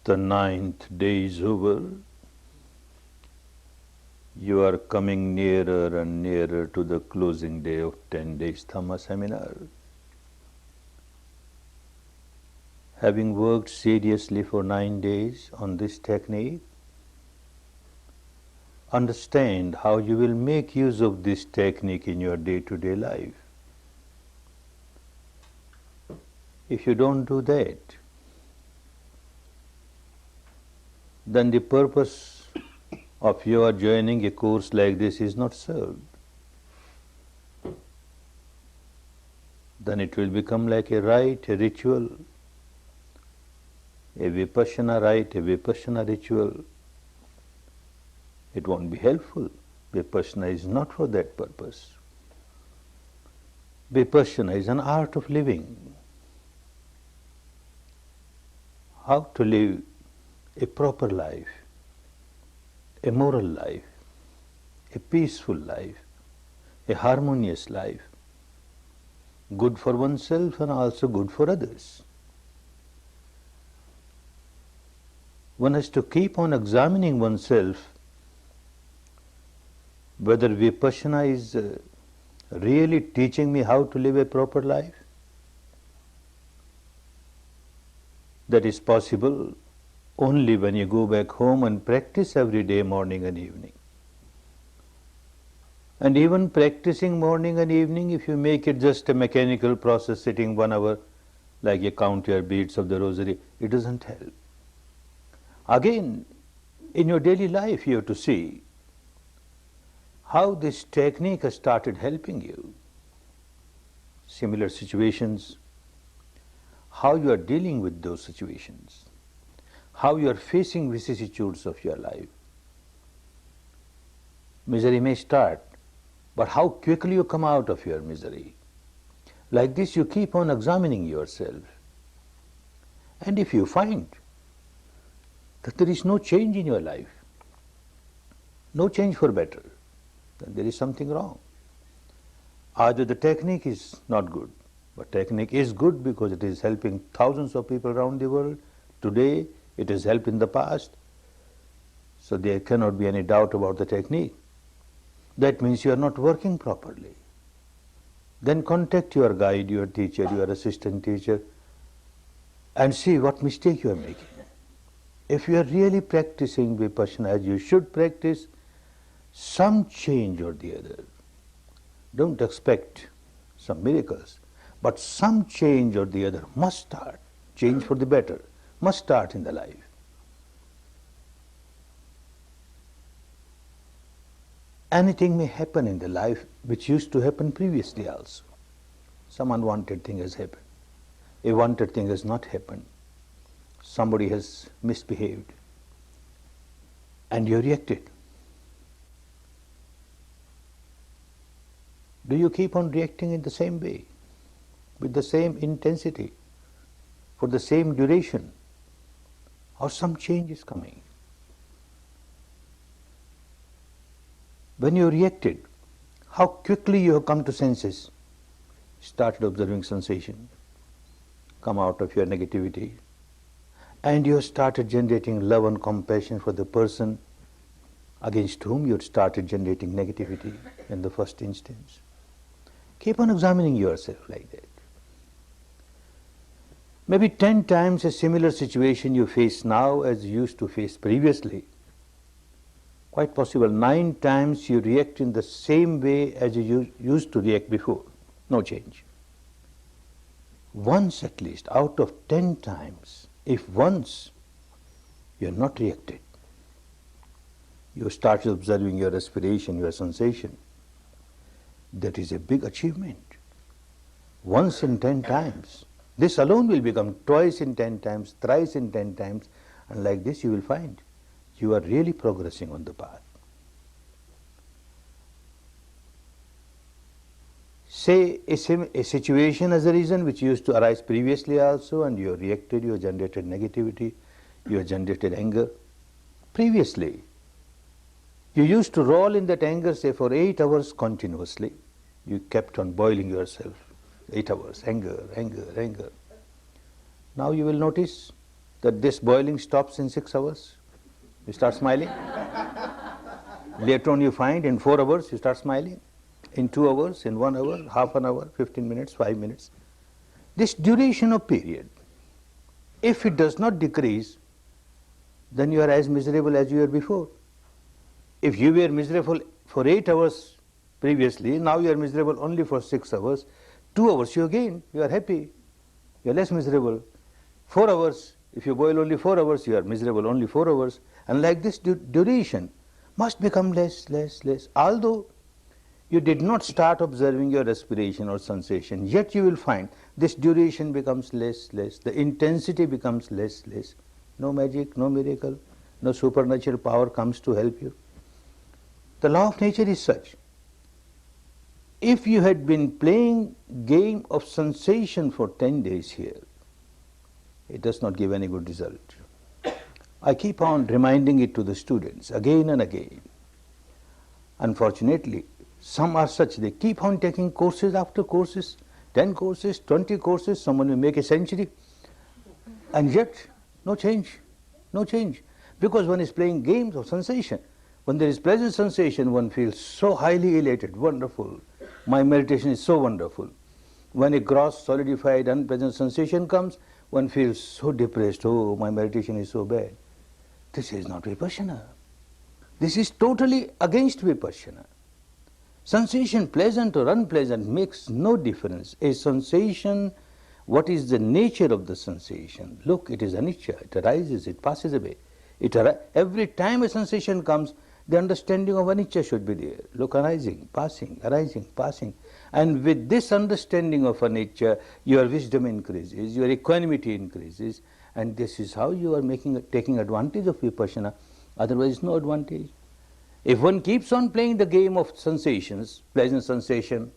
The 9th day is over. You are coming nearer and nearer to the closing day of 10 days Dhamma seminar. Having worked seriously for 9 days on this technique, understand how you will make use of this technique in your day-to-day life. If you don't do that, then the purpose of your joining a course like this is not served. Then it will become like a rite, a ritual, a vipassana rite, a vipassana ritual. It won't be helpful. Vipassana is not for that purpose. Vipassana is an art of living. How to live a proper life, a moral life, a peaceful life, a harmonious life, good for oneself and also good for others. One has to keep on examining oneself whether Vipassana is really teaching me how to live a proper life. That is possible only when you go back home and practice every day, morning and evening. And even practicing morning and evening, if you make it just a mechanical process, sitting 1 hour like you count your beads of the rosary, it doesn't help. Again, in your daily life you have to see how this technique has started helping you. Similar situations, how you are dealing with those situations, how you are facing vicissitudes of your life. Misery may start, but how quickly you come out of your misery. Like this you keep on examining yourself. And if you find that there is no change in your life, no change for better, then there is something wrong. Either the technique is not good, but technique is good because it is helping thousands of people around the world. Today it has helped in the past, so there cannot be any doubt about the technique. That means you are not working properly. Then contact your guide, your teacher, your assistant teacher, and see what mistake you are making. If you are really practicing Vipassana as you should practice, some change or the other. Don't expect some miracles, but some change or the other must start. Change for the better must start in the life. Anything may happen in the life which used to happen previously also. Some unwanted thing has happened. A wanted thing has not happened. Somebody has misbehaved and you reacted. Do you keep on reacting in the same way, with the same intensity, for the same duration, or some change is coming? When you reacted, how quickly you have come to senses, started observing sensation, come out of your negativity, and you have started generating love and compassion for the person against whom you had started generating negativity in the first instance. Keep on examining yourself like that. Maybe 10 times a similar situation you face now as you used to face previously. Quite possible 9 times you react in the same way as you used to react before. No change. Once at least out of 10 times, if once you are not reacted, you start observing your respiration, your sensation, that is a big achievement. Once in 10 times. This alone will become twice in 10 times, thrice in 10 times, and like this you will find you are really progressing on the path. Say a situation as a reason which used to arise previously also, and you have reacted, you have generated negativity, you have generated anger. Previously, you used to roll in that anger, say for 8 hours continuously. You kept on boiling yourself, 8 hours, anger, anger, anger. Now you will notice that this boiling stops in 6 hours? You start smiling. Later on you find in 4 hours you start smiling. In 2 hours, in 1 hour, half an hour, 15 minutes, 5 minutes. This duration of period, if it does not decrease, then you are as miserable as you were before. If you were miserable for 8 hours previously, now you are miserable only for 6 hours. 2 hours you gain, you are happy, you are less miserable. 4 hours, if you boil only 4 hours, you are miserable only 4 hours. And like this duration must become less, less, less. Although you did not start observing your respiration or sensation, yet you will find this duration becomes less, less. The intensity becomes less, less. No magic, no miracle, no supernatural power comes to help you. The law of nature is such. If you had been playing game of sensation for 10 days here, it does not give any good result. I keep on reminding it to the students again and again. Unfortunately, some are such, they keep on taking courses after courses, 10 courses, 20 courses, someone will make a century, and yet no change, no change. Because one is playing games of sensation. When there is pleasant sensation, one feels so highly elated, wonderful. My meditation is so wonderful. When a gross, solidified, unpleasant sensation comes, one feels so depressed, oh, my meditation is so bad. This is not Vipassana. This is totally against Vipassana. Sensation, pleasant or unpleasant, makes no difference. A sensation, what is the nature of the sensation? Look, it is anicca, it arises, it passes away. Every time a sensation comes, the understanding of anicca should be there. Look, arising, passing. And with this understanding of anicca, your wisdom increases, your equanimity increases, and this is how you are taking advantage of Vipassana. Otherwise, no advantage. If one keeps on playing the game of sensations, pleasant sensation,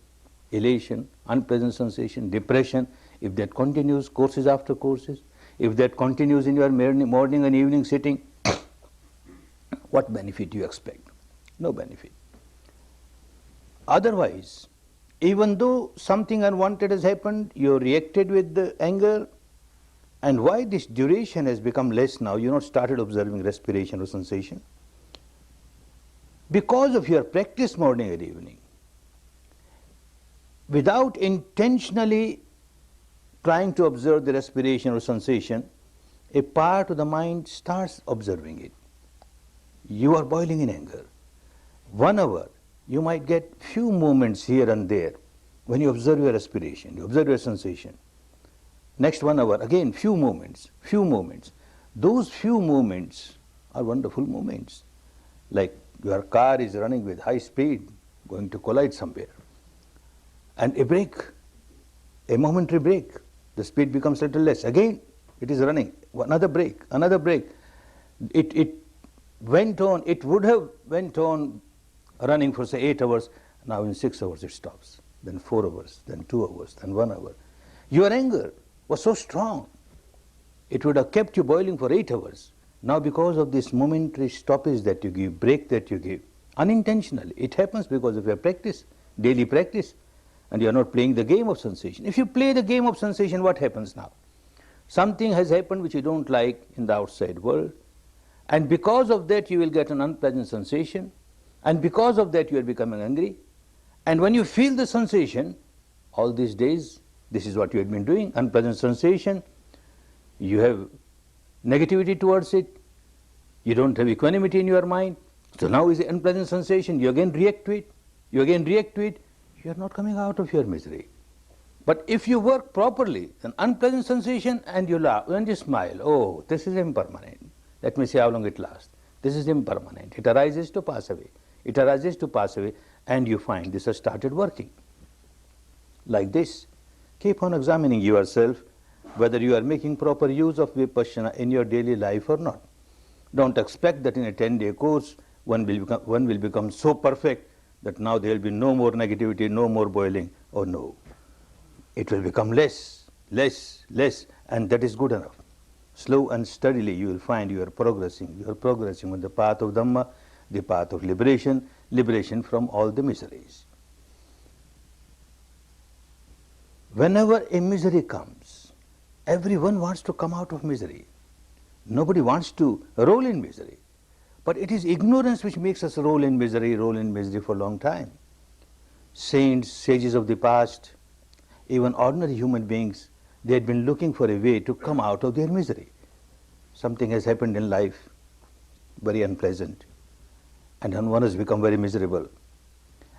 elation, unpleasant sensation, depression, if that continues courses after courses, if that continues in your morning and evening sitting, what benefit do you expect? No benefit. Otherwise, even though something unwanted has happened, you reacted with the anger, and why this duration has become less now, you not started observing respiration or sensation? Because of your practice morning and evening. Without intentionally trying to observe the respiration or sensation, a part of the mind starts observing it. You are boiling in anger. 1 hour, you might get few moments here and there when you observe your respiration, you observe your sensation. Next 1 hour, again few moments. Those few moments are wonderful moments. Like your car is running with high speed, going to collide somewhere. And a break, a momentary break, the speed becomes a little less. Again, it is running, another break. It went on, it would have went on running for say 8 hours, now in 6 hours it stops. Then 4 hours, then 2 hours, then 1 hour. Your anger was so strong, it would have kept you boiling for 8 hours. Now because of this momentary stoppage that you give, break that you give, unintentionally, it happens because of your practice, daily practice, and you are not playing the game of sensation. If you play the game of sensation, what happens now? Something has happened which you don't like in the outside world, and because of that you will get an unpleasant sensation, and because of that you are becoming angry, and when you feel the sensation, all these days, this is what you had been doing, unpleasant sensation, you have negativity towards it, you don't have equanimity in your mind, so now is an unpleasant sensation, you again react to it, you are not coming out of your misery. But if you work properly, an unpleasant sensation and you laugh and you smile, oh, this is impermanent, let me see how long it lasts, this is impermanent, it arises to pass away, and you find this has started working. Like this, keep on examining yourself whether you are making proper use of Vipassana in your daily life or not. Don't expect that in a 10-day course one will become so perfect that now there will be no more negativity, no more boiling. Oh no. It will become less, and that is good enough. Slow and steadily you will find you are progressing on the path of Dhamma, the path of liberation from all the miseries. Whenever a misery comes, everyone wants to come out of misery. Nobody wants to roll in misery. But it is ignorance which makes us roll in misery for a long time. Saints, sages of the past, even ordinary human beings, they had been looking for a way to come out of their misery. Something has happened in life, very unpleasant, and then one has become very miserable.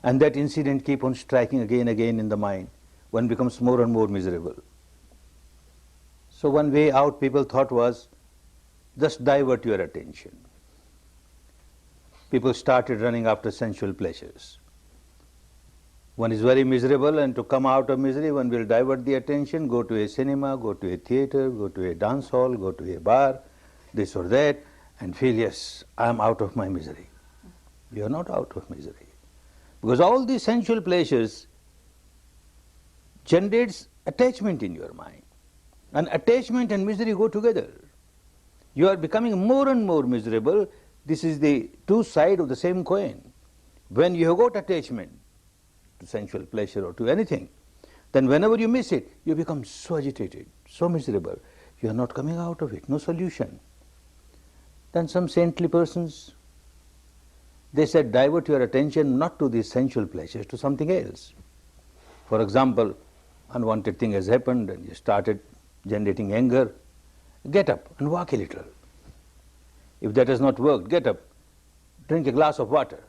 And that incident keeps on striking again and again in the mind. One becomes more and more miserable. So one way out, people thought, was just divert your attention. People started running after sensual pleasures. One is very miserable, and to come out of misery, one will divert the attention, go to a cinema, go to a theater, go to a dance hall, go to a bar, this or that, and feel, yes, I am out of my misery. You are not out of misery. Because all these sensual pleasures generates attachment in your mind. And attachment and misery go together. You are becoming more and more miserable. This is the two sides of the same coin. When you have got attachment to sensual pleasure or to anything, then whenever you miss it, you become so agitated, so miserable. You are not coming out of it, no solution. Then some saintly persons, they said, divert your attention not to these sensual pleasures, to something else. For example, unwanted thing has happened and you started generating anger. Get up and walk a little. If that has not worked, get up, drink a glass of water.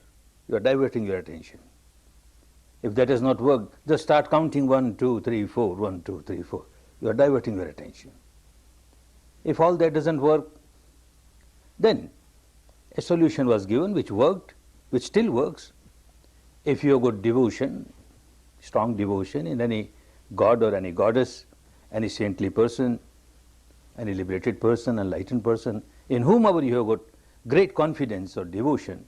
You are diverting your attention. If that has not worked, just start counting 1, 2, 3, 4, 1, 2, 3, 4. You are diverting your attention. If all that doesn't work, then a solution was given which worked, which still works. If you have got devotion, strong devotion in any god or any goddess, any saintly person, any liberated person, enlightened person, in whomever you have got great confidence or devotion,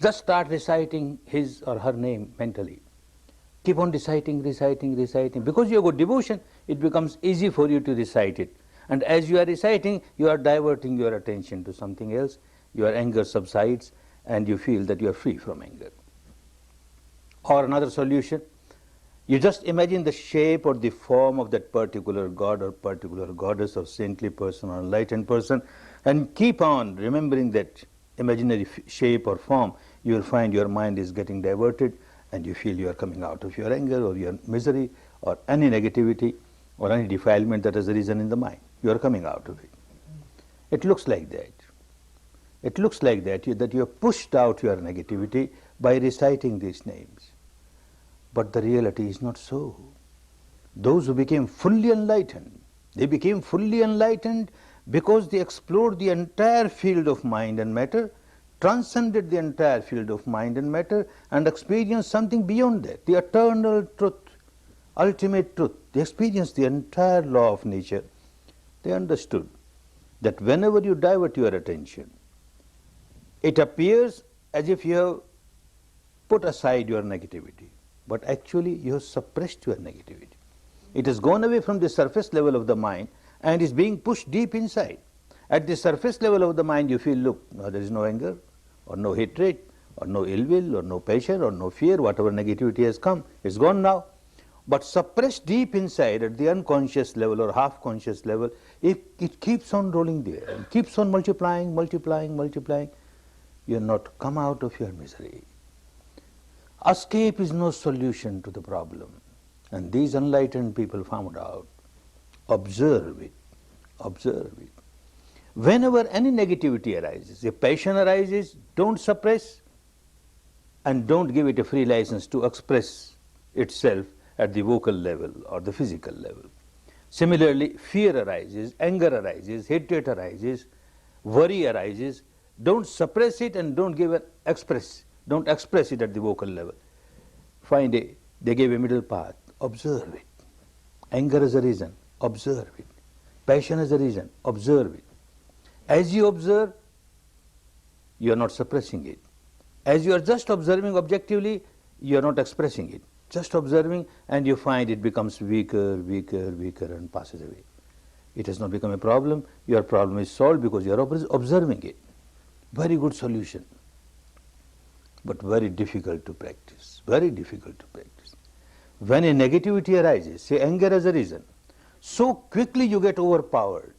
just start reciting his or her name mentally. Keep on reciting, reciting, reciting. Because you have got devotion, it becomes easy for you to recite it. And as you are reciting, you are diverting your attention to something else. Your anger subsides and you feel that you are free from anger. Or another solution, you just imagine the shape or the form of that particular god or particular goddess or saintly person or enlightened person, and keep on remembering that imaginary shape or form. You will find your mind is getting diverted and you feel you are coming out of your anger or your misery or any negativity or any defilement that has arisen in the mind. You are coming out of it. It looks like that. It looks like that you have pushed out your negativity by reciting these names. But the reality is not so. Those who became fully enlightened, they became fully enlightened because they explored the entire field of mind and matter, transcended the entire field of mind and matter, and experienced something beyond that, the eternal truth, ultimate truth. They experienced the entire law of nature. They understood that whenever you divert your attention, it appears as if you have put aside your negativity, but actually you have suppressed your negativity. It has gone away from the surface level of the mind and is being pushed deep inside. At the surface level of the mind you feel, look, now there is no anger or no hatred or no ill will or no passion or no fear, whatever negativity has come, it's gone now. But suppressed deep inside at the unconscious level or half-conscious level, it keeps on rolling there and keeps on multiplying, multiplying, multiplying. You are not come out of your misery. Escape is no solution to the problem. And these enlightened people found out. Observe it. Observe it. Whenever any negativity arises, a passion arises, don't suppress and don't give it a free license to express itself at the vocal level or the physical level. Similarly, fear arises, anger arises, hatred arises, worry arises. Don't suppress it and don't give don't express it at the vocal level. They gave a middle path. Observe it. Anger has arisen. Observe it. Passion has arisen. Observe it. As you observe, you are not suppressing it. As you are just observing objectively, you are not expressing it. Just observing, and you find it becomes weaker, weaker, weaker, and passes away. It has not become a problem. Your problem is solved because you are observing it. Very good solution, but very difficult to practice. Very difficult to practice. When a negativity arises, say anger has arisen, so quickly you get overpowered,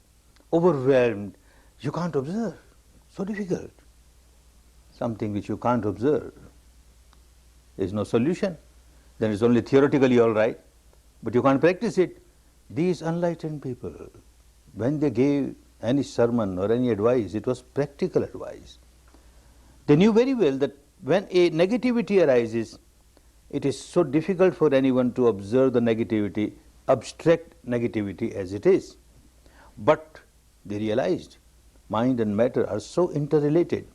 overwhelmed, You can't observe. So difficult. Something which you can't observe. There is no solution. Then it's only theoretically all right, but you can't practice it. These enlightened people, when they gave any sermon or any advice, it was practical advice. They knew very well that when a negativity arises, it is so difficult for anyone to observe the negativity, abstract negativity as it is. But they realized mind and matter are so interrelated.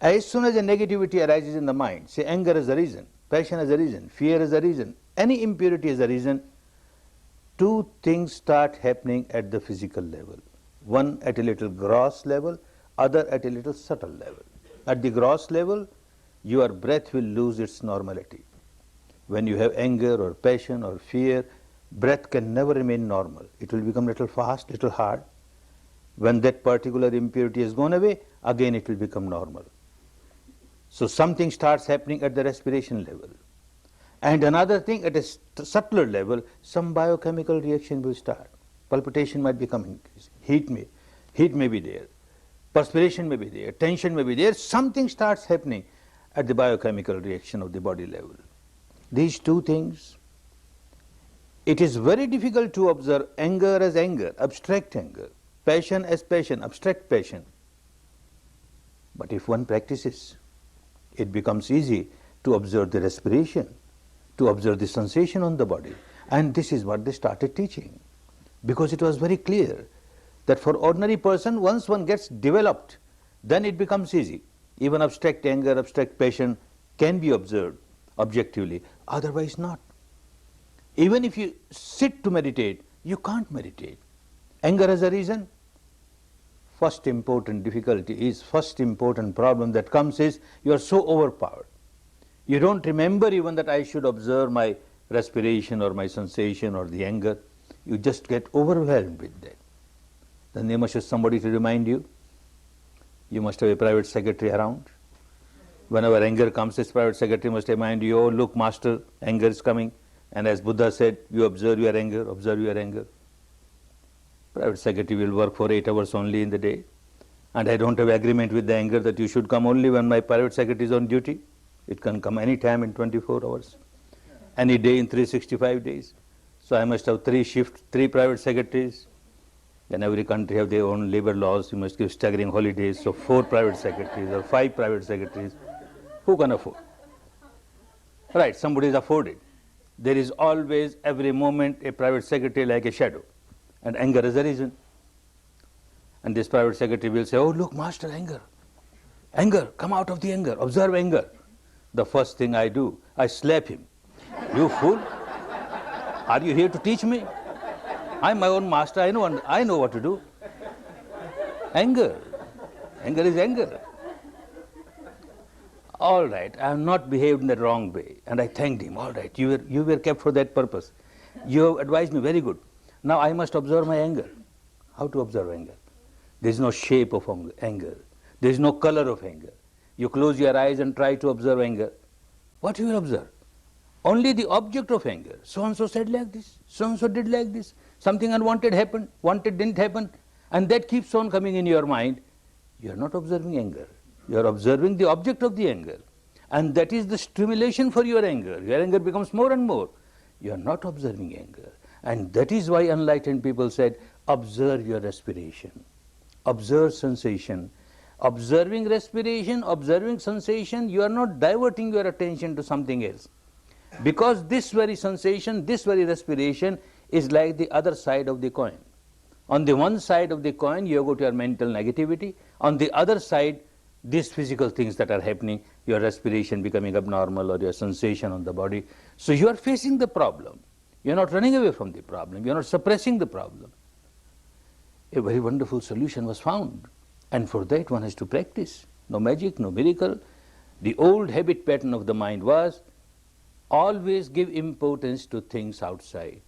As soon as a negativity arises in the mind, say anger is a reason, passion is a reason, fear is a reason, any impurity is a reason, two things start happening at the physical level. One at a little gross level, other at a little subtle level. At the gross level, your breath will lose its normality. When you have anger or passion or fear, breath can never remain normal. It will become little fast, little hard. When that particular impurity has gone away, again it will become normal. So something starts happening at the respiration level. And another thing at a subtler level, some biochemical reaction will start. Palpitation might become increased. Heat may be there. Perspiration may be there. Tension may be there. Something starts happening at the biochemical reaction of the body level. These two things, it is very difficult to observe anger as anger, abstract anger, passion as passion, abstract passion. But if one practices, it becomes easy to observe the respiration, to observe the sensation on the body. And this is what they started teaching. Because it was very clear that for ordinary person, once one gets developed, then it becomes easy. Even abstract anger, abstract passion can be observed objectively, otherwise not. Even if you sit to meditate, you can't meditate. Anger as a reason. First important difficulty is, first important problem that comes is, you are so overpowered. You don't remember even that I should observe my respiration or my sensation or the anger. You just get overwhelmed with that. Then there must be somebody to remind you. You must have a private secretary around. Whenever anger comes, this private secretary must remind you, oh look master, anger is coming. And as Buddha said, you observe your anger, observe your anger. Private secretary will work for 8 hours only in the day. And I don't have agreement with the anger that you should come only when my private secretary is on duty. It can come any time in 24 hours. Any day in 365 days. So I must have 3 shifts, 3 private secretaries. Then every country have their own labor laws. You must give staggering holidays. So 4 private secretaries or 5 private secretaries. Who can afford? Right, somebody is afforded. There is always, every moment, a private secretary like a shadow. And anger is a reason. And this private secretary will say, oh look master, anger. Anger, come out of the anger, observe anger. The first thing I do, I slap him. You fool. Are you here to teach me? I'm my own master, I know what to do. Anger. Anger is anger. All right, I have not behaved in the wrong way. And I thanked him. All right, you were kept for that purpose. You have advised me very good. Now I must observe my anger. How to observe anger? There is no shape of anger. There is no color of anger. You close your eyes and try to observe anger. What you will observe? Only the object of anger. So-and-so said like this, so-and-so did like this. Something unwanted happened, wanted didn't happen. And that keeps on coming in your mind. You are not observing anger. You are observing the object of the anger. And that is the stimulation for your anger. Your anger becomes more and more. You are not observing anger. And that is why enlightened people said, observe your respiration. Observe sensation. Observing respiration, observing sensation, you are not diverting your attention to something else. Because this very sensation, this very respiration is like the other side of the coin. On the one side of the coin, you go to your mental negativity. On the other side, these physical things that are happening, your respiration becoming abnormal or your sensation on the body. So you are facing the problem. You are not running away from the problem. You are not suppressing the problem. A very wonderful solution was found. And for that one has to practice. No magic, no miracle. The old habit pattern of the mind was always give importance to things outside.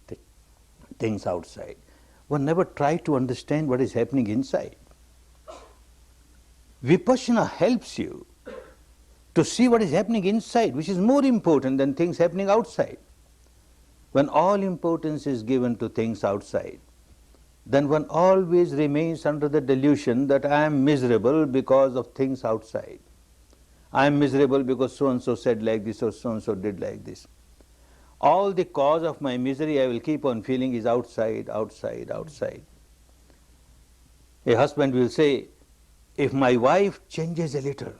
Things outside. One never tried to understand what is happening inside. Vipassana helps you to see what is happening inside, which is more important than things happening outside. When all importance is given to things outside, then one always remains under the delusion that I am miserable because of things outside. I am miserable because so-and-so said like this or so-and-so did like this. All the cause of my misery I will keep on feeling is outside, outside, outside. A husband will say, if my wife changes a little,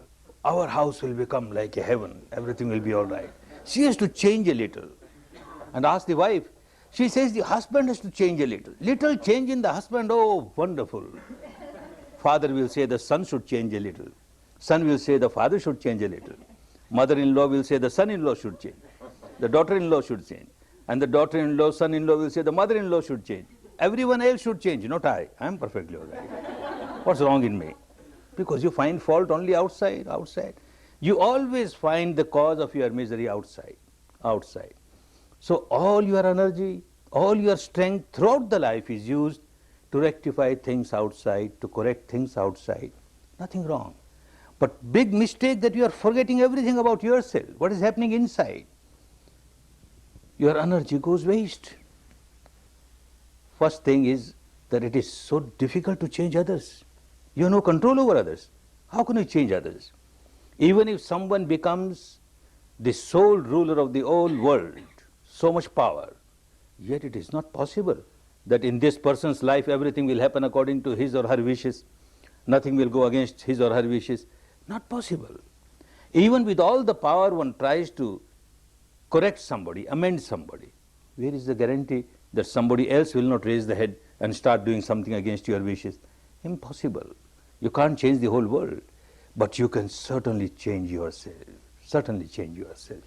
our house will become like a heaven, everything will be all right. She has to change a little. And ask the wife, she says the husband has to change a little. Little change in the husband, oh, wonderful. Father will say the son should change a little. Son will say the father should change a little. Mother-in-law will say the son-in-law should change. The daughter-in-law should change. And the daughter-in-law, son-in-law will say the mother-in-law should change. Everyone else should change, not I. I am perfectly all right. What's wrong in me? Because you find fault only outside, outside. You always find the cause of your misery outside, outside. So all your energy, all your strength throughout the life is used to rectify things outside, to correct things outside. Nothing wrong. But big mistake that you are forgetting everything about yourself, what is happening inside. Your energy goes waste. First thing is that it is so difficult to change others. You have no control over others. How can you change others? Even if someone becomes the sole ruler of the whole world, so much power, yet it is not possible that in this person's life everything will happen according to his or her wishes. Nothing will go against his or her wishes. Not possible. Even with all the power one tries to correct somebody, amend somebody. Where is the guarantee that somebody else will not raise the head and start doing something against your wishes? Impossible. You can't change the whole world, but you can certainly change yourself. Certainly change yourself.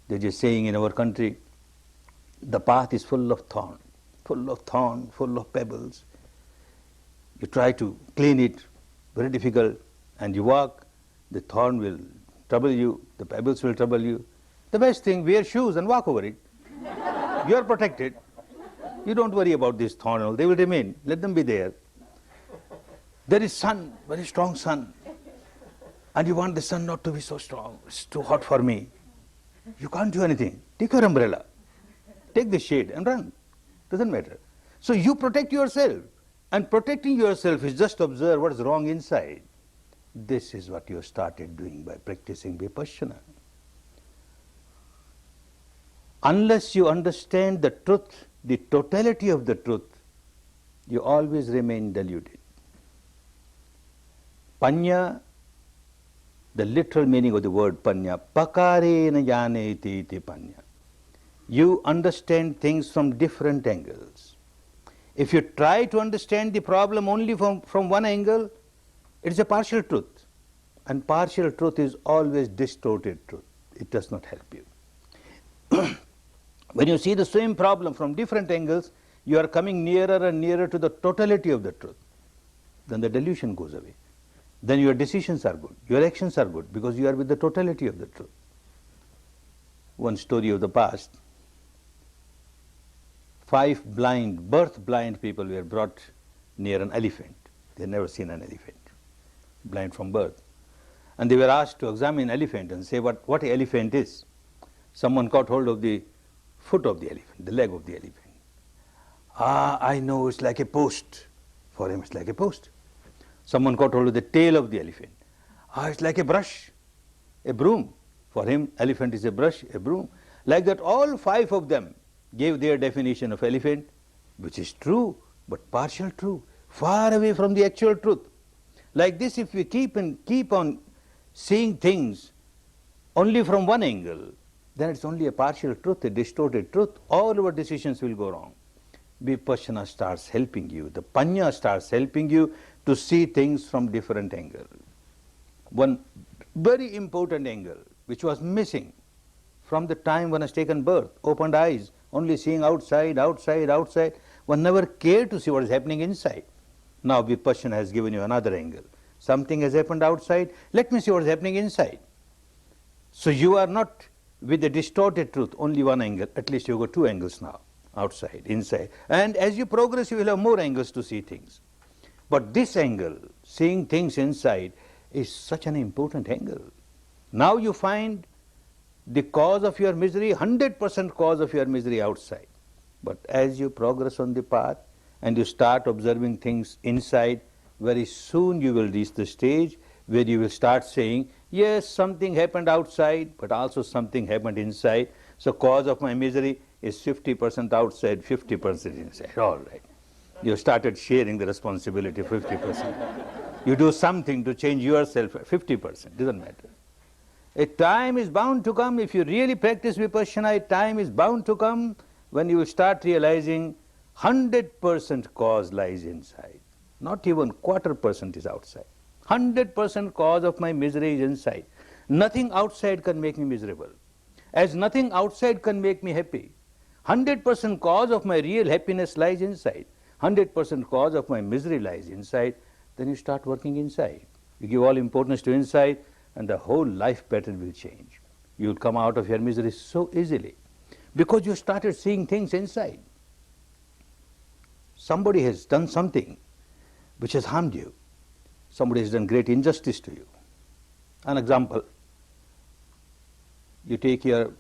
There's a saying in our country, the path is full of thorn, full of pebbles. You try to clean it, very difficult, and you walk, the thorn will trouble you, the pebbles will trouble you. The best thing, wear shoes and walk over it. You are protected. You don't worry about this thorn and all. They will remain. Let them be there. There is sun, very strong sun. And you want the sun not to be so strong. It's too hot for me. You can't do anything. Take your umbrella. Take the shade and run. Doesn't matter. So you protect yourself. And protecting yourself is just observe what is wrong inside. This is what you started doing by practicing Vipassana. Unless you understand the truth, the totality of the truth, you always remain deluded. Panya, the literal meaning of the word panya, pakarena janeti iti panya. You understand things from different angles. If you try to understand the problem only from one angle, it is a partial truth. And partial truth is always distorted truth. It does not help you. When you see the same problem from different angles, you are coming nearer and nearer to the totality of the truth. Then the delusion goes away. Then your decisions are good, your actions are good, because you are with the totality of the truth. One story of the past, 5 blind, birth blind people were brought near an elephant. They had never seen an elephant, blind from birth. And they were asked to examine an elephant and say what an elephant is. Someone caught hold of the foot of the elephant, the leg of the elephant. I know, it's like a post. For him, it's like a post. Someone caught hold of the tail of the elephant. It's like a brush, a broom. For him, elephant is a brush, a broom. Like that, all 5 of them gave their definition of elephant, which is true, but partial true, far away from the actual truth. Like this, if we keep on seeing things only from one angle, then it's only a partial truth, a distorted truth. All our decisions will go wrong. Vipassana starts helping you. The Panya starts helping you to see things from different angles. One very important angle, which was missing from the time one has taken birth, opened eyes, only seeing outside, outside, outside. One never cared to see what is happening inside. Now Vipassana has given you another angle. Something has happened outside, let me see what is happening inside. So you are not with the distorted truth, only one angle, at least you have got 2 angles now, outside, inside. And as you progress, you will have more angles to see things. But this angle, seeing things inside, is such an important angle. Now you find the cause of your misery, 100% cause of your misery outside. But as you progress on the path, and you start observing things inside, very soon you will reach the stage where you will start saying, yes, something happened outside, but also something happened inside. So cause of my misery is 50% outside, 50% inside. All right. You started sharing the responsibility 50%. You do something to change yourself 50%, doesn't matter. A time is bound to come, if you really practice Vipassana, a time is bound to come when you will start realizing 100% cause lies inside. Not even %, is outside. 100% cause of my misery is inside. Nothing outside can make me miserable. As nothing outside can make me happy, 100% cause of my real happiness lies inside. 100% cause of my misery lies inside. Then you start working inside. You give all importance to inside, and the whole life pattern will change. You will come out of your misery so easily because you started seeing things inside. Somebody has done something which has harmed you. Somebody has done great injustice to you. An example, you take your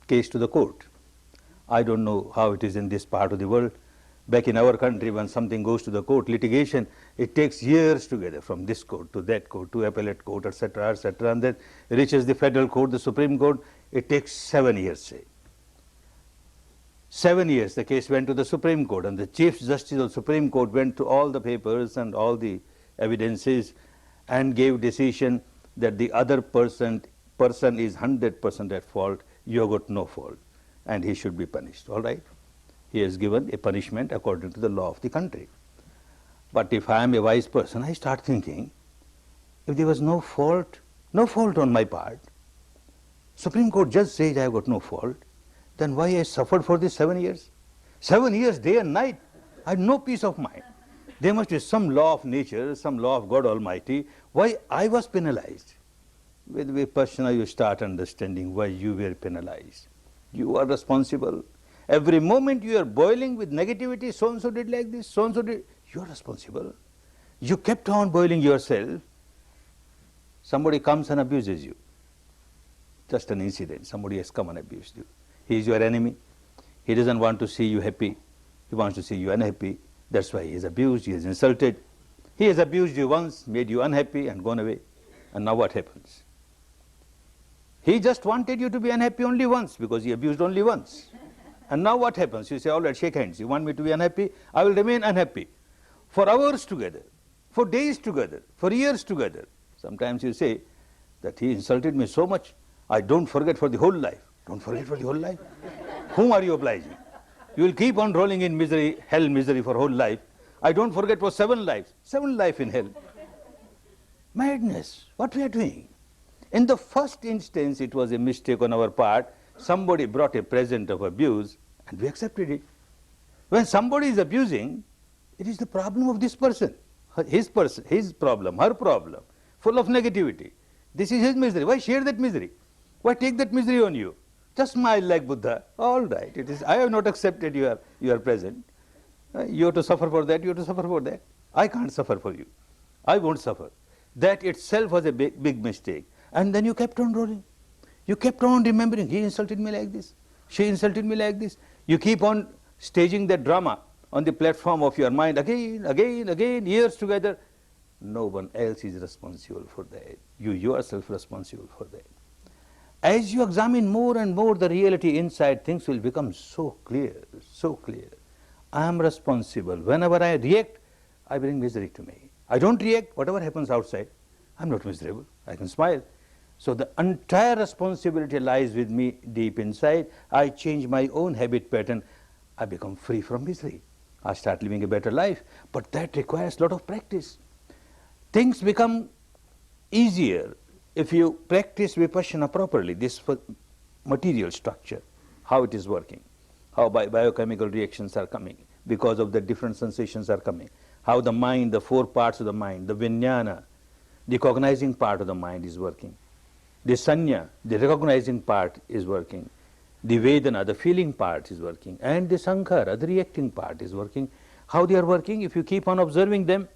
case to the court. I don't know how it is in this part of the world. Back in our country, when something goes to the court, litigation, it takes years together, from this court to that court to appellate court, etc., and then reaches the federal court, the Supreme Court. It takes 7 years, say. 7 years the case went to the Supreme Court, and the Chief Justice of the Supreme Court went through all the papers and all the evidences and gave decision that the other person is 100% at fault, you have got no fault, and he should be punished, all right? He has given a punishment according to the law of the country. But if I am a wise person, I start thinking, if there was no fault on my part, Supreme Court judge says I have got no fault, then why I suffered for these 7 years? 7 years, day and night, I had no peace of mind. There must be some law of nature, some law of God Almighty, why I was penalized. With Vipassana you start understanding why you were penalized. You are responsible. Every moment you are boiling with negativity, so-and-so did like this, so-and-so did, you are responsible. You kept on boiling yourself. Somebody comes and abuses you. Just an incident, somebody has come and abused you. He is your enemy. He doesn't want to see you happy. He wants to see you unhappy. That's why he is abused, he is insulted. He has abused you once, made you unhappy and gone away. And now what happens? He just wanted you to be unhappy only once because he abused only once. And now what happens? You say, all right, shake hands. You want me to be unhappy? I will remain unhappy. For hours together, for days together, for years together. Sometimes you say that he insulted me so much, I don't forget for the whole life. Don't forget for the whole life? Whom are you obliging? You will keep on rolling in misery, hell misery for whole life. I don't forget for 7 lives. 7 lives in hell. Madness. What we are doing? In the first instance, it was a mistake on our part. Somebody brought a present of abuse and we accepted it. When somebody is abusing, it is the problem of this person, his problem, her problem, full of negativity. This is his misery. Why share that misery? Why take that misery on you? Just smile like Buddha. All right, it is. I have not accepted your present. You have to suffer for that, you have to suffer for that. I can't suffer for you. I won't suffer. That itself was a big mistake. And then you kept on rolling. You kept on remembering, he insulted me like this, she insulted me like this. You keep on staging that drama on the platform of your mind again, years together. No one else is responsible for that. You yourself responsible for that. As you examine more and more the reality inside, things will become so clear, so clear. I am responsible. Whenever I react, I bring misery to me. I don't react, whatever happens outside, I'm not miserable. I can smile. So the entire responsibility lies with me deep inside. I change my own habit pattern. I become free from misery. I start living a better life. But that requires a lot of practice. Things become easier if you practice Vipassana properly, this material structure, how it is working, how biochemical reactions are coming, because of the different sensations are coming, how the mind, the 4 parts of the mind, the vijnana, the cognizing part of the mind is working. The sanya, the recognizing part is working. The vedana, the feeling part is working. And the sankhara, the reacting part is working. How they are working, if you keep on observing them,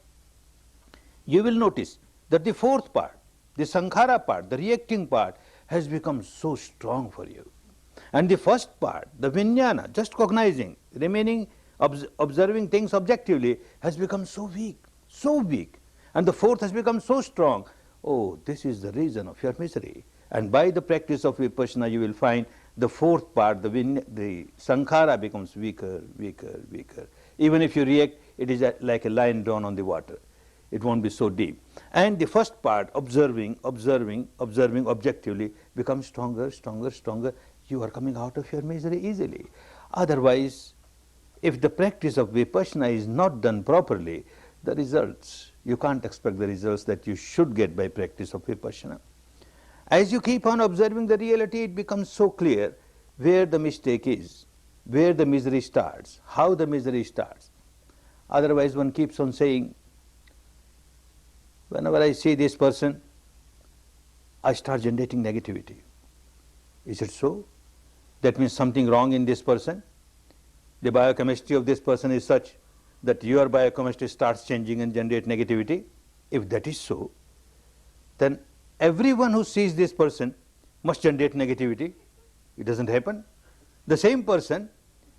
you will notice that the 4th part, the sankhara part, the reacting part, has become so strong for you. And the first part, the vijnana, just cognizing, remaining Observing things objectively has become so weak, so weak. And the fourth has become so strong. Oh, this is the reason of your misery. And by the practice of vipassana, you will find the fourth part, the sankhara becomes weaker, weaker, weaker. Even if you react, it is like a line drawn on the water. It won't be so deep. And the first part, observing objectively, becomes stronger, stronger, stronger. You are coming out of your misery easily. Otherwise, if the practice of vipassana is not done properly, the results, you can't expect the results that you should get by practice of vipassana. As you keep on observing the reality, it becomes so clear where the mistake is, where the misery starts, how the misery starts. Otherwise, one keeps on saying, whenever I see this person, I start generating negativity. Is it so? That means something wrong in this person. The biochemistry of this person is such that your biochemistry starts changing and generate negativity. If that is so, then everyone who sees this person must generate negativity. It doesn't happen. The same person,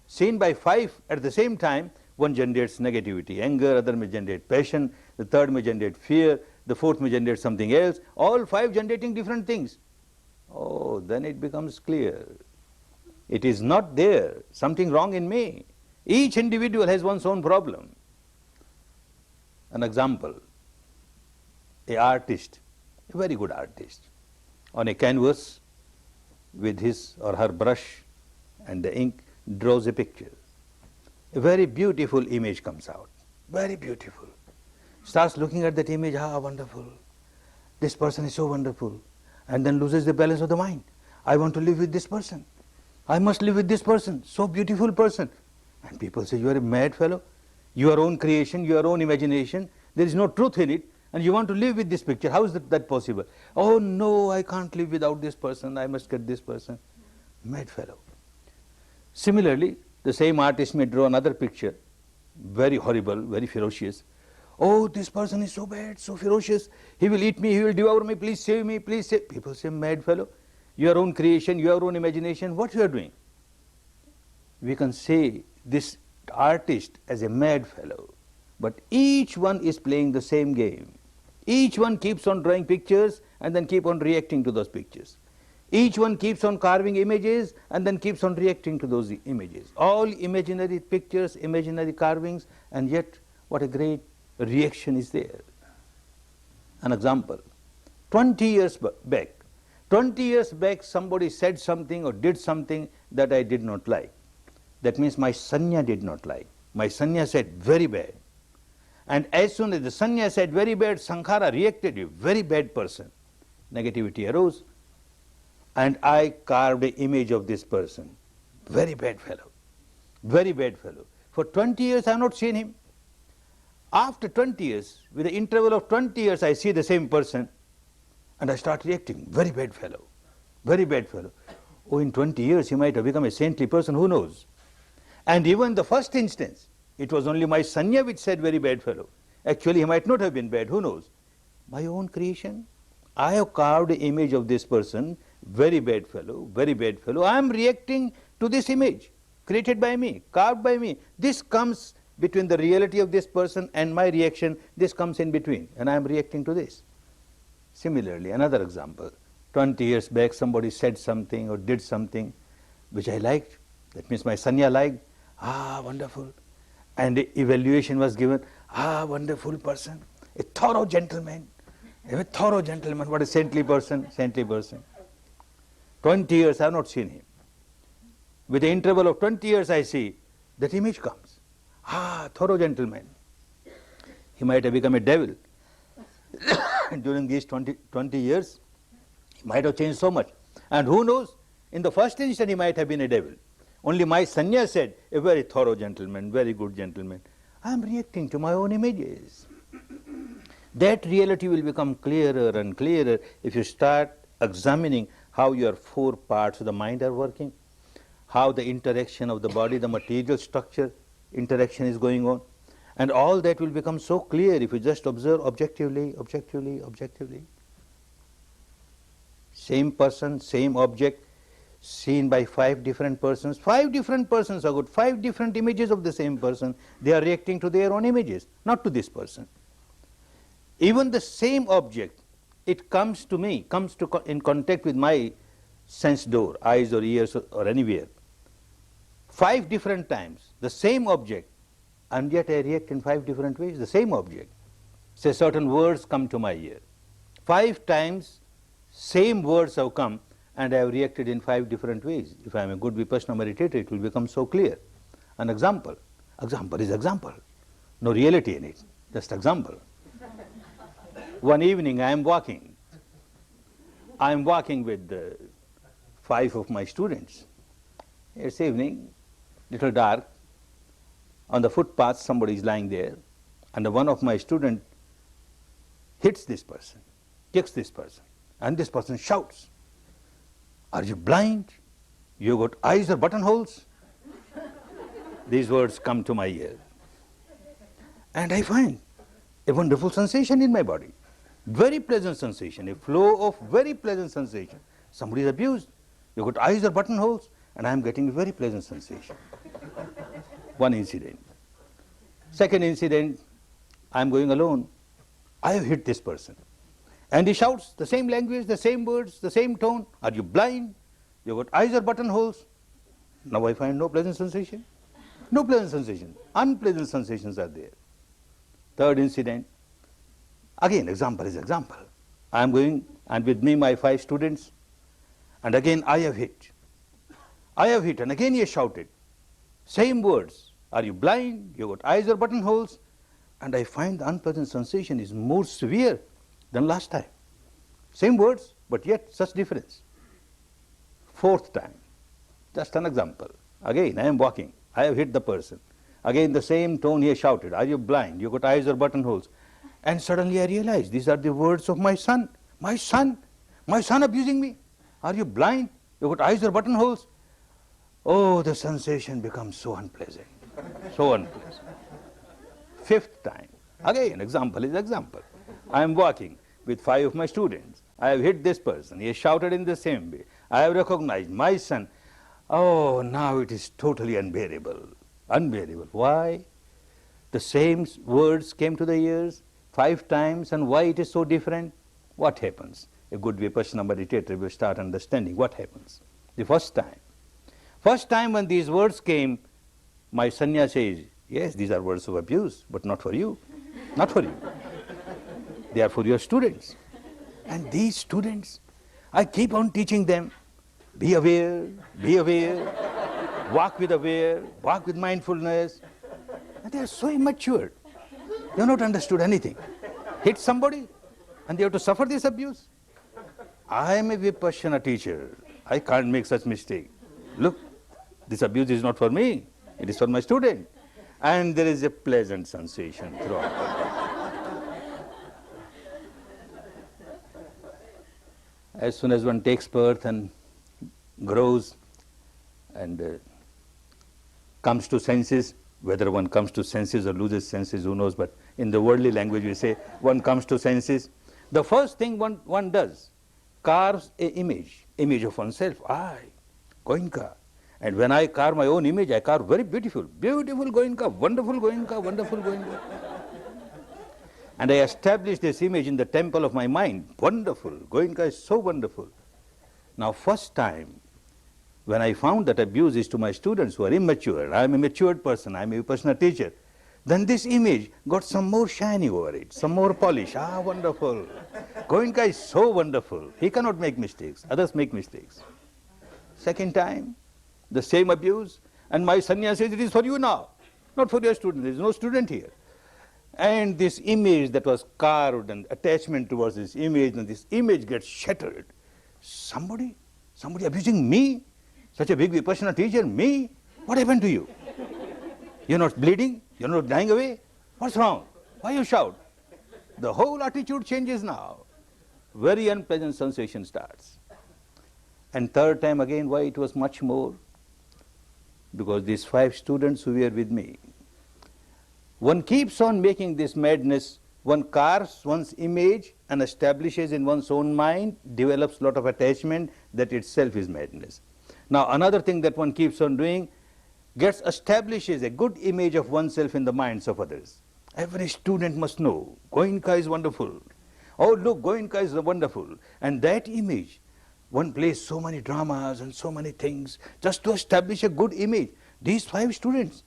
seen by 5 at the same time, one generates negativity, anger, other may generate passion, the third may generate fear, the fourth may generate something else, all 5 generating different things. Oh, then it becomes clear. It is not there, something wrong in me. Each individual has one's own problem. An example, an artist, a very good artist, on a canvas with his or her brush and the ink draws a picture. A very beautiful image comes out, very beautiful. Starts looking at that image, ah, wonderful. This person is so wonderful. And then loses the balance of the mind. I want to live with this person. I must live with this person, so beautiful person. And people say, you are a mad fellow. Your own creation, your own imagination, there is no truth in it, and you want to live with this picture. How is that possible? Oh no, I can't live without this person, I must get this person. Mad fellow. Similarly, the same artist may draw another picture, very horrible, very ferocious. Oh, this person is so bad, so ferocious. He will eat me, he will devour me, please save me, please save. People say, mad fellow. Your own creation, your own imagination, what you are doing? We can say this artist as a mad fellow, but each one is playing the same game. Each one keeps on drawing pictures and then keep on reacting to those pictures. Each one keeps on carving images and then keeps on reacting to those images. All imaginary pictures, imaginary carvings, and yet what a great reaction is there. An example, 20 years back, 20 years back somebody said something or did something that I did not like. That means my sanya did not like. My sanya said very bad. And as soon as the sanya said very bad, sankhara reacted, a very bad person. Negativity arose. And I carved an image of this person. Very bad fellow. Very bad fellow. For 20 years I have not seen him. After 20 years, with the interval of 20 years, I see the same person and I start reacting. Very bad fellow. Very bad fellow. Oh, in 20 years he might have become a saintly person, who knows? And even the first instance, it was only my sanya which said very bad fellow. Actually, he might not have been bad, who knows? My own creation. I have carved an image of this person, very bad fellow, very bad fellow. I am reacting to this image, created by me, carved by me. This comes between the reality of this person and my reaction, this comes in between, and I am reacting to this. Similarly, another example, 20 years back somebody said something or did something which I liked, that means my sanya liked, ah, wonderful. And the evaluation was given, ah, wonderful person, a thorough gentleman, what a saintly person, saintly person. 20 years I have not seen him. With the interval of 20 years I see, that image comes. Ah, thorough gentleman. He might have become a devil. During these 20 years, he might have changed so much. And who knows, in the first instant he might have been a devil. Only my sanya said, a very thorough gentleman, very good gentleman. I am reacting to my own images. That reality will become clearer and clearer if you start examining how your 4 parts of the mind are working, how the interaction of the body, the material structure, interaction is going on. And all that will become so clear if you just observe objectively, objectively, objectively. Same person, same object, seen by 5 different persons. 5 different persons are good, 5 different images of the same person. They are reacting to their own images, not to this person. Even the same object, it comes to me, in contact with my sense door, eyes or ears or anywhere. 5 different times, the same object, and yet I react in 5 different ways, the same object. Say certain words come to my ear. 5 times, same words have come, and I have reacted in 5 different ways. If I am a good Vipassana meditator, it will become so clear. An example. Example is example. No reality in it, just example. One evening I am walking. I am walking with 5 of my students. It's evening, little dark. On the footpath somebody is lying there, and one of my students hits this person, kicks this person, and this person shouts, "Are you blind? You got eyes or buttonholes?" These words come to my ear. And I find a wonderful sensation in my body. Very pleasant sensation, a flow of very pleasant sensation. Somebody is abused. You got eyes or buttonholes, and I am getting a very pleasant sensation. One incident. Second incident, I am going alone. I have hit this person. And he shouts the same language, the same words, the same tone. "Are you blind? You got eyes or buttonholes?" Now I find no pleasant sensation. No pleasant sensation. Unpleasant sensations are there. Third incident. Again, example is example. I am going, and with me my 5 students, and again I have hit. I have hit, and again he has shouted. Same words. "Are you blind? You got eyes or buttonholes?" And I find the unpleasant sensation is more severe than last time. Same words, but yet such difference. Fourth time, just an example. Again, I am walking. I have hit the person. Again, the same tone he has shouted. "Are you blind? You got eyes or buttonholes?" And suddenly I realize these are the words of my son. My son abusing me. "Are you blind? You got eyes or buttonholes?" Oh, the sensation becomes so unpleasant. So unpleasant. Fifth time. Again, example is example. I am walking with 5 of my students. I have hit this person. He has shouted in the same way. I have recognized my son. Oh, now it is totally unbearable. Unbearable. Why? The same words came to the ears 5 times, and why it is so different? What happens? A good Vipassana meditator will start understanding what happens. The first time when these words came, my sanya says, "Yes, these are words of abuse, but not for you. Not for you. They are for your students." And these students, I keep on teaching them, be aware, walk with mindfulness. And they are so immature. They have not understood anything. Hit somebody, and they have to suffer this abuse. I am a Vipassana teacher. I can't make such mistake. Look, this abuse is not for me. It is for my student. And there is a pleasant sensation throughout. As soon as one takes birth and grows and comes to senses, whether one comes to senses or loses senses, who knows, but in the worldly language we say one comes to senses. The first thing one does, carves an image of oneself. I, Goenka. And when I carve my own image, I carve very beautiful Goenka, wonderful Goenka. And I establish this image in the temple of my mind. Wonderful. Goenka is so wonderful. Now, first time, when I found that abuse is to my students who are immature, I am a matured person, I am a Vipassana teacher, then this image got some more shiny over it, some more polish. Ah, wonderful. Goenka is so wonderful. He cannot make mistakes. Others make mistakes. Second time, the same abuse, and my sanya says, "It is for you now, not for your student. There is no student here." And this image that was carved and attachment towards this image, and this image gets shattered. Somebody abusing me? Such a big Vipassana teacher, me? What happened to you? You're not bleeding? You're not dying away? What's wrong? Why you shout? The whole attitude changes now. Very unpleasant sensation starts. And third time again, why it was much more? Because these 5 students who were with me, one keeps on making this madness. One carves one's image and establishes in one's own mind, develops a lot of attachment, that itself is madness. Now another thing that one keeps on doing, establishes a good image of oneself in the minds of others. Every student must know, Goenka is wonderful. Oh look, Goenka is wonderful. And that image, one plays so many dramas and so many things just to establish a good image. These 5 students,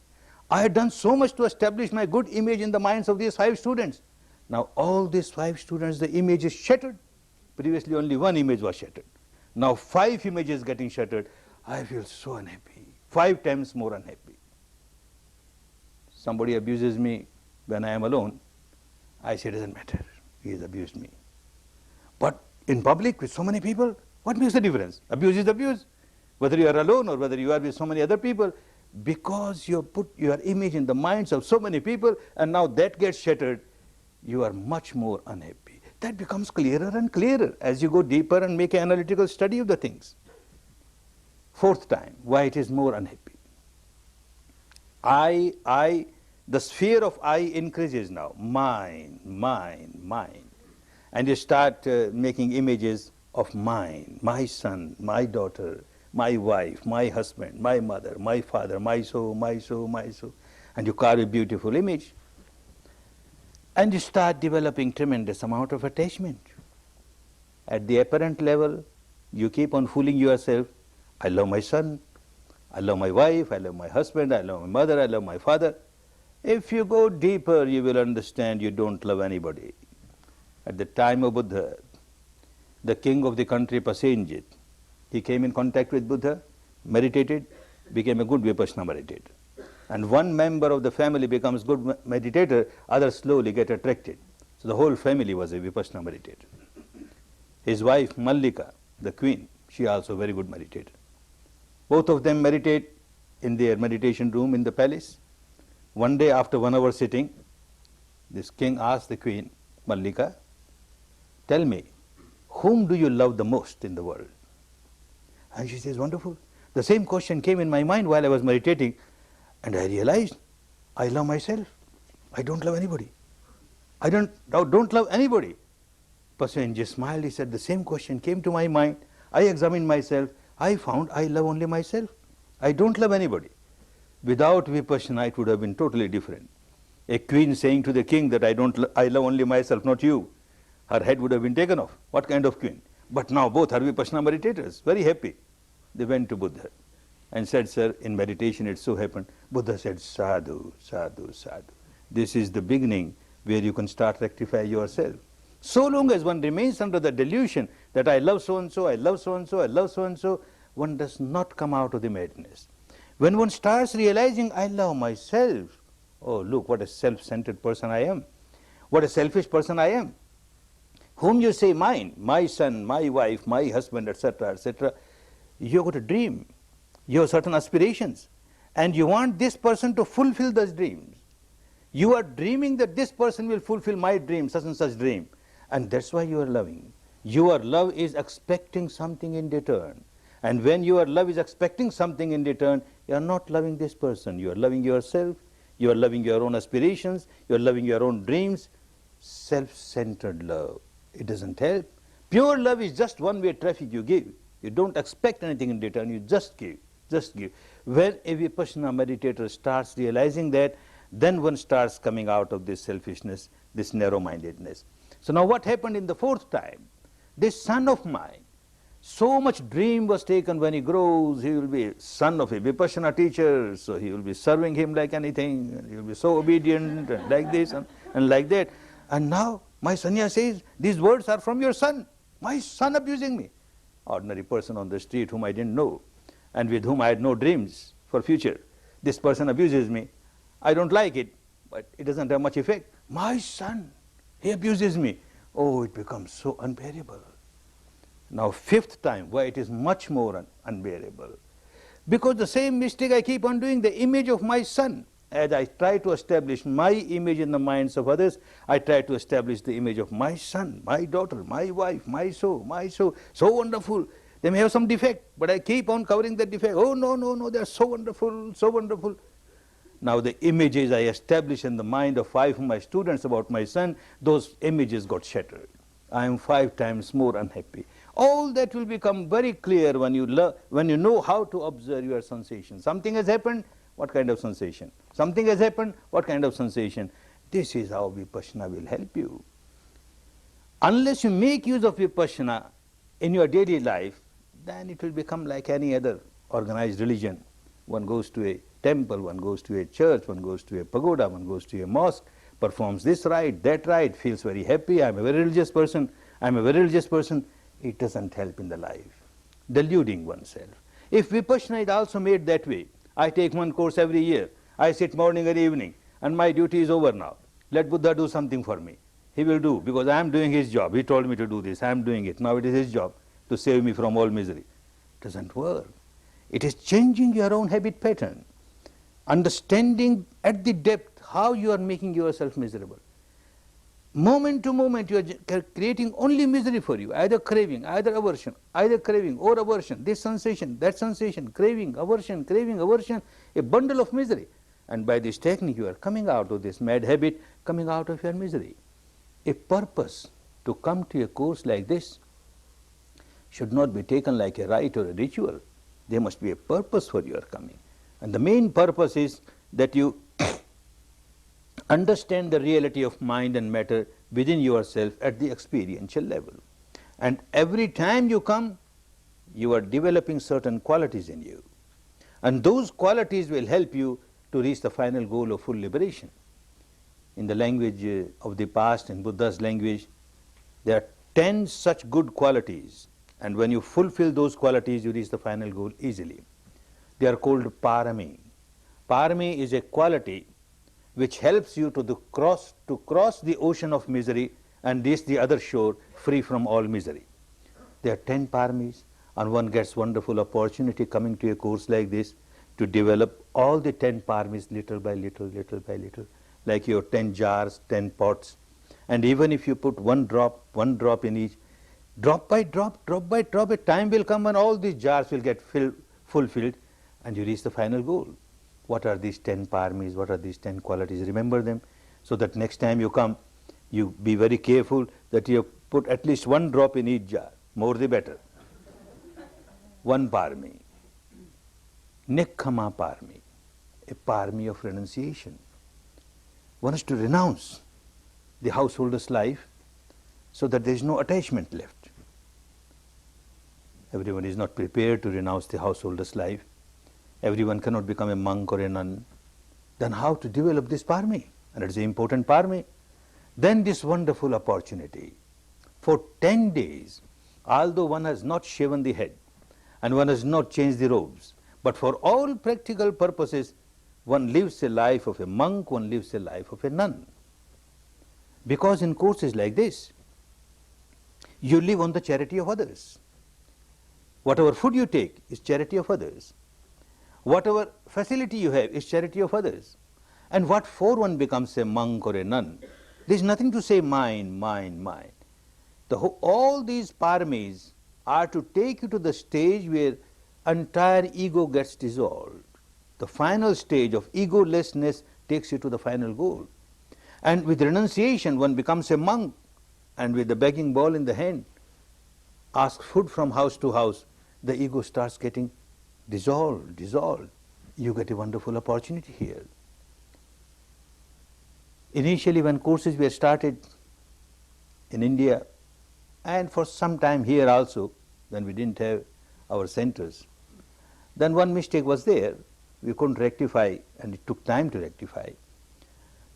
I had done so much to establish my good image in the minds of these 5 students. Now all these 5 students, the image is shattered. Previously only 1 image was shattered. Now 5 images getting shattered. I feel so unhappy, 5 times more unhappy. Somebody abuses me when I am alone. I say it doesn't matter, he has abused me. But in public with so many people, what makes the difference? Abuse is abuse. Whether you are alone or whether you are with so many other people, because you have put your image in the minds of so many people and now that gets shattered, you are much more unhappy. That becomes clearer and clearer as you go deeper and make an analytical study of the things. 4th time, why it is more unhappy. The sphere of I increases now. Mine, mine, mine. And you start making images of mine, my son, my daughter, my wife, my husband, my mother, my father, my so, my so, my so. And you carve a beautiful image. And you start developing tremendous amount of attachment. At the apparent level, you keep on fooling yourself. I love my son, I love my wife, I love my husband, I love my mother, I love my father. If you go deeper, you will understand you don't love anybody. At the time of Buddha, the king of the country Pasenjit, he came in contact with Buddha, meditated, became a good Vipassana meditator. And one member of the family becomes good meditator, others slowly get attracted. So the whole family was a Vipassana meditator. His wife Mallika, the queen, she also very good meditator. Both of them meditate in their meditation room in the palace. One day after 1 hour sitting, this king asked the queen, Mallika, tell me, whom do you love the most in the world? And she says, wonderful. The same question came in my mind while I was meditating, and I realized I love myself. I don't love anybody. I don't love anybody. Pasenjit smiled, he said, the same question came to my mind. I examined myself. I found I love only myself. I don't love anybody. Without Vipassana, it would have been totally different. A queen saying to the king that I love only myself, not you. Her head would have been taken off. What kind of queen? But now both are Vipassana meditators, very happy. They went to Buddha and said, sir, in meditation it so happened. Buddha said, sadhu, sadhu, sadhu. This is the beginning where you can start rectify yourself. So long as one remains under the delusion that I love so-and-so, I love so-and-so, I love so-and-so, one does not come out of the madness. When one starts realizing I love myself, oh look what a self-centered person I am, what a selfish person I am. Whom you say mine, my son, my wife, my husband, etc., etc., you've got a dream, you have certain aspirations, and you want this person to fulfill those dreams. You are dreaming that this person will fulfill my dream, such and such dream. And that's why you are loving. Your love is expecting something in return. And when your love is expecting something in return, you are not loving this person. You are loving yourself. You are loving your own aspirations. You are loving your own dreams. Self-centered love. It doesn't help. Pure love is just one-way traffic you give. You don't expect anything in return. You just give. Just give. When a Vipassana meditator starts realizing that, then one starts coming out of this selfishness, this narrow-mindedness. So now what happened in the 4th time? This son of mine, so much dream was taken when he grows, he will be son of a Vipassana teacher, so he will be serving him like anything, and he will be so obedient, and like this and like that. And now my sanya says, these words are from your son, my son abusing me. Ordinary person on the street whom I didn't know, and with whom I had no dreams for future. This person abuses me. I don't like it, but it doesn't have much effect. My son, he abuses me. Oh, it becomes so unbearable. Now 5th time, why it is much more unbearable? Because the same mistake I keep on doing, the image of my son. As I try to establish my image in the minds of others, I try to establish the image of my son, my daughter, my wife, my so, so wonderful. They may have some defect, but I keep on covering that defect. Oh, no, they are so wonderful, so wonderful. Now the images I established in the mind of 5 of my students about my son, those images got shattered. I am 5 times more unhappy. All that will become very clear when you know how to observe your sensation. Something has happened, what kind of sensation? Something has happened, what kind of sensation? This is how Vipassana will help you. Unless you make use of Vipassana in your daily life, then it will become like any other organized religion. One goes to a temple, one goes to a church, one goes to a pagoda, one goes to a mosque, performs this rite, that rite, feels very happy, I'm a very religious person, I'm a very religious person. It doesn't help in the life. Deluding oneself. If Vipassana is also made that way, I take one course every year, I sit morning and evening, and my duty is over now. Let Buddha do something for me. He will do, because I am doing his job. He told me to do this, I am doing it. Now it is his job to save me from all misery. It doesn't work. It is changing your own habit pattern. Understanding at the depth how you are making yourself miserable. Moment to moment you are creating only misery for you, either craving, either aversion, either craving or aversion, this sensation, that sensation, craving, aversion, a bundle of misery. And by this technique you are coming out of this mad habit, coming out of your misery. A purpose to come to a course like this should not be taken like a rite or a ritual. There must be a purpose for your coming. And the main purpose is that you understand the reality of mind and matter within yourself at the experiential level. And every time you come, you are developing certain qualities in you. And those qualities will help you to reach the final goal of full liberation. In the language of the past, in Buddha's language, there are 10 such good qualities. And when you fulfill those qualities, you reach the final goal easily. They are called parami. Parami is a quality which helps you to cross the ocean of misery and reach the other shore free from all misery. There are 10 paramis, and one gets wonderful opportunity coming to a course like this to develop all the 10 paramis little by little, like your 10 jars, 10 pots. And even if you put one drop in each, drop by drop, a time will come when all these jars will get fulfilled and you reach the final goal. What are these 10 paramis? What are these 10 qualities? Remember them so that next time you come, you be very careful that you put at least one drop in each jar. More the better. One parami. Nekkhamma parami. A parami of renunciation. One is to renounce the householder's life so that there is no attachment left. Everyone is not prepared to renounce the householder's life. Everyone cannot become a monk or a nun. Then how to develop this parami? And it is an important parami. Then this wonderful opportunity. For 10 days, although one has not shaven the head and one has not changed the robes, but for all practical purposes, one lives a life of a monk, one lives a life of a nun. Because in courses like this, you live on the charity of others. Whatever food you take is charity of others. Whatever facility you have is charity of others. And what for one becomes a monk or a nun? There is nothing to say mine, mine, mine. All these paramis are to take you to the stage where entire ego gets dissolved. The final stage of egolessness takes you to the final goal. And with renunciation, one becomes a monk, and with the begging bowl in the hand, asks food from house to house, the ego starts getting dissolved. You get a wonderful opportunity here. Initially, when courses were started in India, and for some time here also, when we didn't have our centers, then one mistake was there. We couldn't rectify, and it took time to rectify.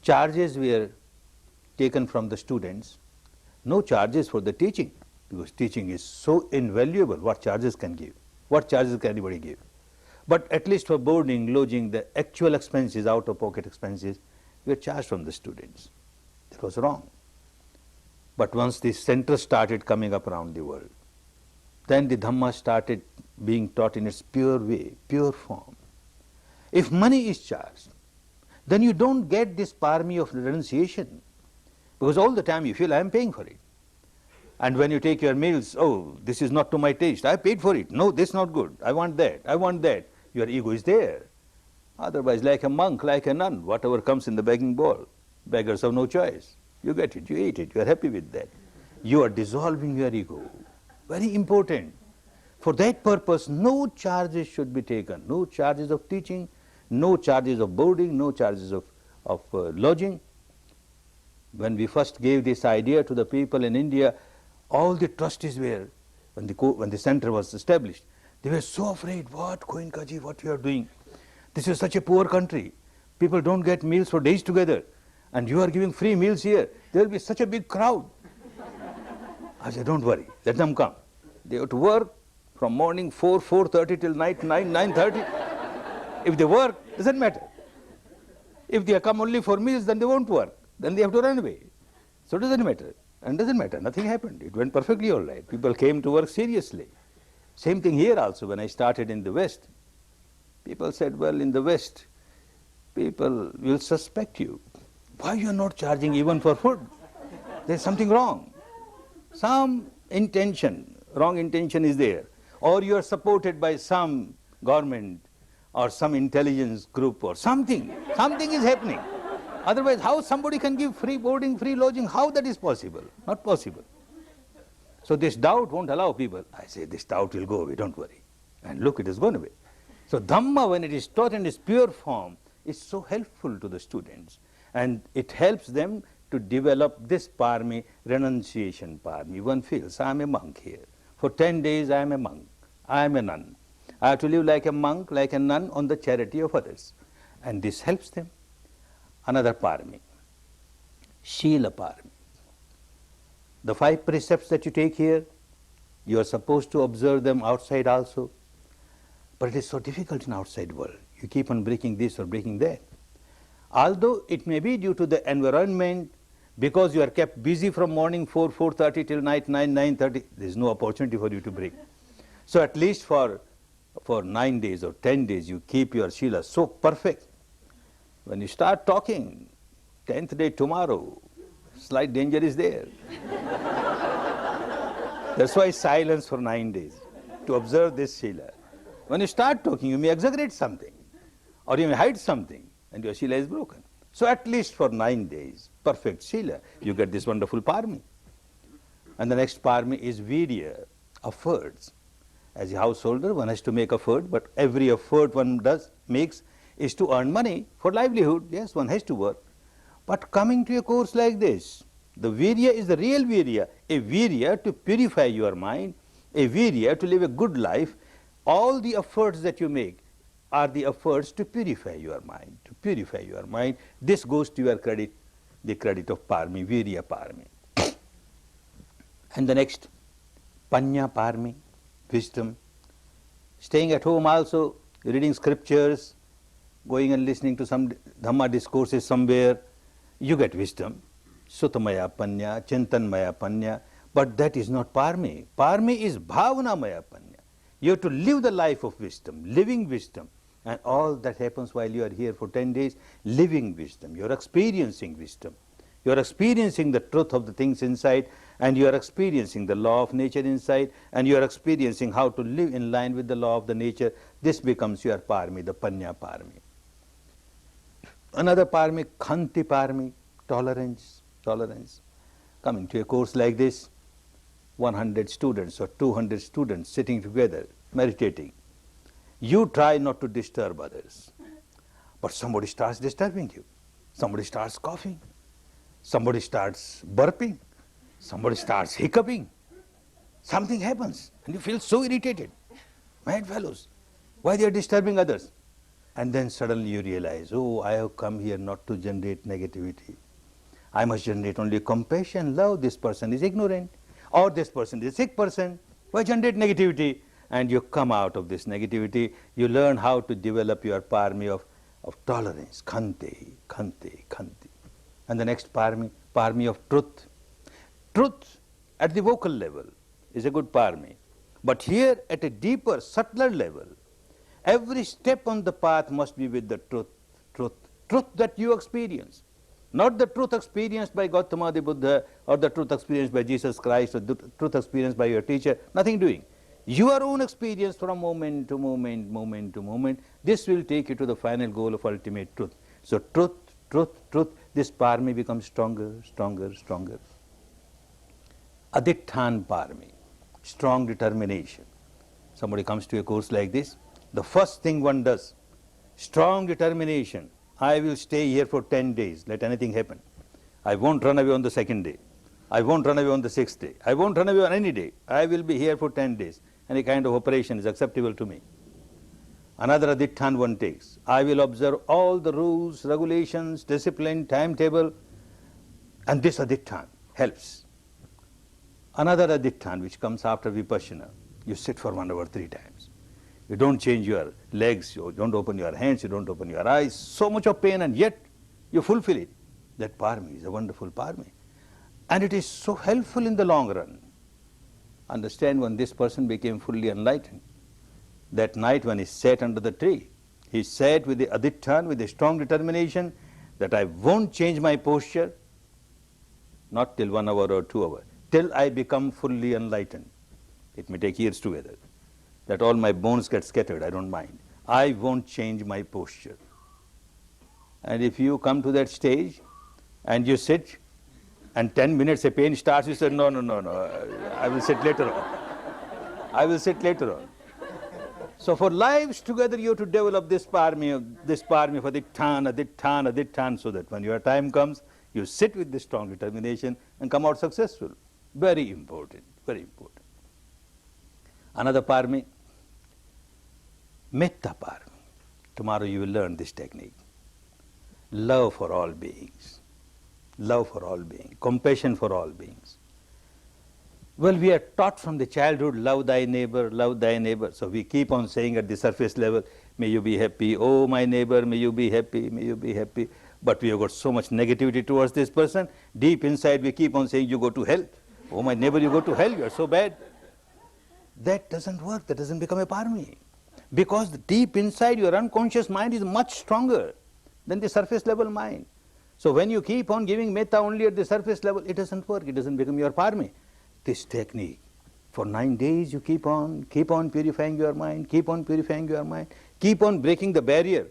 Charges were taken from the students. No charges for the teaching, because teaching is so invaluable. What charges can give? What charges can anybody give? But at least for boarding, lodging, the actual expenses, out-of-pocket expenses, were charged from the students. That was wrong. But once the centers started coming up around the world, then the Dhamma started being taught in its pure way, pure form. If money is charged, then you don't get this parami of renunciation, because all the time you feel I am paying for it. And when you take your meals, oh, this is not to my taste, I paid for it, no, this is not good, I want that, your ego is there. Otherwise, like a monk, like a nun, whatever comes in the begging bowl, beggars have no choice. You get it, you eat it, you are happy with that. You are dissolving your ego. Very important. For that purpose, no charges should be taken. No charges of teaching, no charges of boarding, no charges of lodging. When we first gave this idea to the people in India, all the trustees were, when the center was established, they were so afraid. What, Goenkaji, what you are doing? This is such a poor country. People don't get meals for days together. And you are giving free meals here. There will be such a big crowd. I said, don't worry, let them come. They have to work from morning 4:30 till night 9:30. If they work, doesn't matter. If they come only for meals, then they won't work. Then they have to run away. So it doesn't matter. And doesn't matter. Nothing happened. It went perfectly all right. People came to work seriously. Same thing here also when I started in the West. People said, well, in the West, people will suspect you. Why you are not charging even for food? There's something wrong. Some intention, wrong intention is there. Or you are supported by some government or some intelligence group or something. Something is happening. Otherwise, how somebody can give free boarding, free lodging? How that is possible? Not possible. So this doubt won't allow people. I say, this doubt will go away, don't worry. And look, it has gone away. So Dhamma, when it is taught in its pure form, is so helpful to the students. And it helps them to develop this parami, renunciation parami. One feels, I am a monk here. For 10 days I am a monk. I am a nun. I have to live like a monk, like a nun, on the charity of others. And this helps them. Another parami, Shila parami. The 5 precepts that you take here, you are supposed to observe them outside also. But it is so difficult in outside world. You keep on breaking this or breaking that. Although it may be due to the environment, because you are kept busy from morning 4:30 till night 9:30, there is no opportunity for you to break. So at least for 9 days or 10 days, you keep your Shila so perfect. When you start talking, 10th day tomorrow, slight danger is there. That's why silence for 9 days, to observe this Shila. When you start talking, you may exaggerate something, or you may hide something, and your Shila is broken. So at least for 9 days, perfect Shila, you get this wonderful parami. And the next parami is Virya, efforts. As a householder, one has to make effort, but every effort one makes is to earn money for livelihood. Yes, one has to work. But coming to a course like this, the Virya is the real Virya, a Virya to purify your mind, a Virya to live a good life. All the efforts that you make are the efforts to purify your mind, to purify your mind. This goes to your credit, the credit of parami, Virya parami. And the next, Panya parami, wisdom. Staying at home also, reading scriptures, going and listening to some Dhamma discourses somewhere, you get wisdom. Sutamaya panya, Chintanmaya panya. But that is not parami. Parami is Bhavanamaya panya. You have to live the life of wisdom, living wisdom. And all that happens while you are here for 10 days, living wisdom. You are experiencing wisdom. You are experiencing the truth of the things inside, and you are experiencing the law of nature inside, and you are experiencing how to live in line with the law of the nature. This becomes your parami, the Panya parami. Another parami, Khanti parami, tolerance, tolerance. Coming to a course like this, 100 students or 200 students sitting together, meditating. You try not to disturb others, but somebody starts disturbing you. Somebody starts coughing. Somebody starts burping. Somebody starts hiccuping. Something happens, and you feel so irritated. Mad fellows, why they are disturbing others? And then suddenly you realize, oh, I have come here not to generate negativity. I must generate only compassion, love. This person is ignorant, or this person is a sick person. Why generate negativity? And you come out of this negativity, you learn how to develop your parami of tolerance, Khanti, Khanti, Khanti. And the next parami, parami of truth. Truth at the vocal level is a good parami. But here at a deeper, subtler level, every step on the path must be with the truth, truth, truth that you experience. Not the truth experienced by Gautama the Buddha, or the truth experienced by Jesus Christ, or the truth experienced by your teacher, nothing doing. Your own experience from moment to moment, moment to moment, this will take you to the final goal of ultimate truth. So truth, truth, truth, this parami becomes stronger, stronger, stronger. Aditthana parami, strong determination. Somebody comes to a course like this, the first thing one does, strong determination. I will stay here for 10 days, let anything happen. I won't run away on the second day. I won't run away on the sixth day. I won't run away on any day. I will be here for 10 days. Any kind of operation is acceptable to me. Another adhitthana one takes. I will observe all the rules, regulations, discipline, timetable, and this adhitthana helps. Another adhitthana which comes after vipassana, you sit for 1 hour 3 times. You don't change your legs, you don't open your hands, you don't open your eyes, so much of pain, and yet you fulfill it. That parami is a wonderful parami. And it is so helpful in the long run. Understand, when this person became fully enlightened, that night when he sat under the tree, he sat with the adhitthana, with a strong determination that I won't change my posture, not till 1 hour or 2 hours, till I become fully enlightened. It may take years together, that all my bones get scattered, I don't mind. I won't change my posture. And if you come to that stage and you sit, and 10 minutes a pain starts, you say, no, I will sit later on. I will sit later on. So for lives together you have to develop this parami for adhitthana, so that when your time comes, you sit with this strong determination and come out successful. Very important, very important. Another parami, metta parami. Tomorrow you will learn this technique. Love for all beings. Love for all beings, compassion for all beings. Well, we are taught from the childhood, love thy neighbor, love thy neighbor. So we keep on saying at the surface level, may you be happy, oh my neighbor, may you be happy, may you be happy. But we have got so much negativity towards this person. Deep inside we keep on saying, you go to hell. Oh my neighbor, you go to hell, you are so bad. That doesn't work, that doesn't become a parami. Because the deep inside your unconscious mind is much stronger than the surface level mind. So when you keep on giving metta only at the surface level, it doesn't work, it doesn't become your parami. This technique, for 9 days you keep on purifying your mind, keep on purifying your mind, keep on breaking the barrier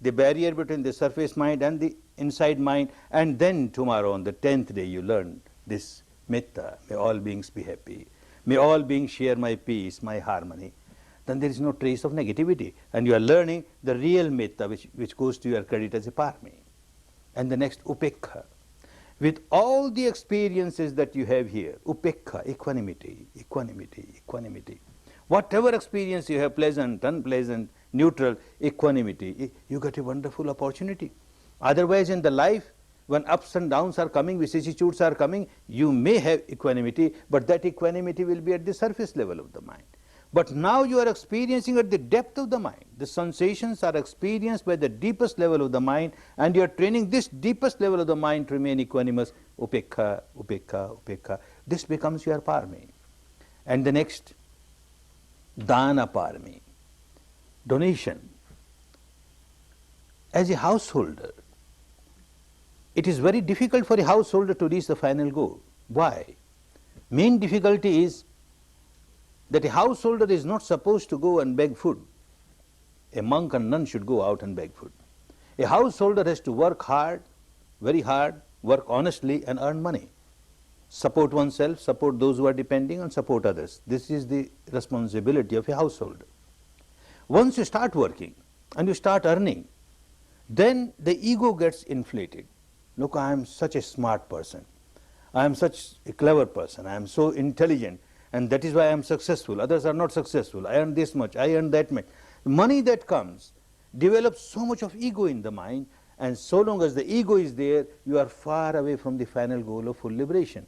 between the surface mind and the inside mind, and then tomorrow on the 10th day you learn this metta, may all beings be happy, may all beings share my peace, my harmony. Then there is no trace of negativity, and you are learning the real metta which goes to your credit as a parami. And the next, upekkha. With all the experiences that you have here, upekkha, equanimity, equanimity, equanimity. Whatever experience you have, pleasant, unpleasant, neutral, equanimity, you get a wonderful opportunity. Otherwise in the life, when ups and downs are coming, vicissitudes are coming, you may have equanimity, but that equanimity will be at the surface level of the mind. But now you are experiencing at the depth of the mind. The sensations are experienced by the deepest level of the mind, and you are training this deepest level of the mind to remain equanimous, upekkha, upekkha, upekkha. This becomes your parami. And the next, dana parami, donation. As a householder, it is very difficult for a householder to reach the final goal. Why? Main difficulty is that a householder is not supposed to go and beg food. A monk and nun should go out and beg food. A householder has to work hard, very hard, work honestly and earn money. Support oneself, support those who are depending, and support others. This is the responsibility of a householder. Once you start working and you start earning, then the ego gets inflated. Look, I am such a smart person. I am such a clever person. I am so intelligent. And that is why I am successful. Others are not successful. I earn this much, I earn that much. The money that comes develops so much of ego in the mind, and so long as the ego is there, you are far away from the final goal of full liberation.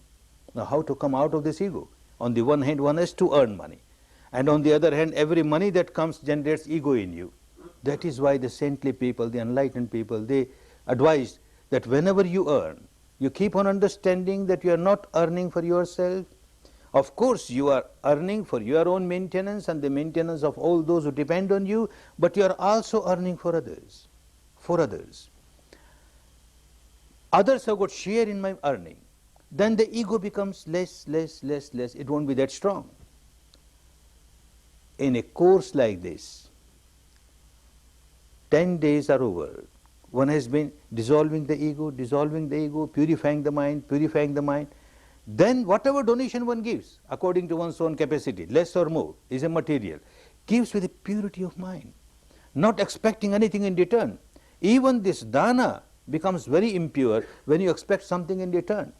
Now how to come out of this ego? On the one hand, one has to earn money. And on the other hand, every money that comes generates ego in you. That is why the saintly people, the enlightened people, they advise that whenever you earn, you keep on understanding that you are not earning for yourself. Of course, you are earning for your own maintenance and the maintenance of all those who depend on you, but you are also earning for others, for others. Others have got share in my earning. Then the ego becomes less. It won't be that strong. In a course like this, 10 days are over. One has been dissolving the ego, purifying the mind, Then whatever donation one gives, according to one's own capacity, less or more, is a material, gives with a purity of mind, not expecting anything in return. Even this dana becomes very impure when you expect something in return.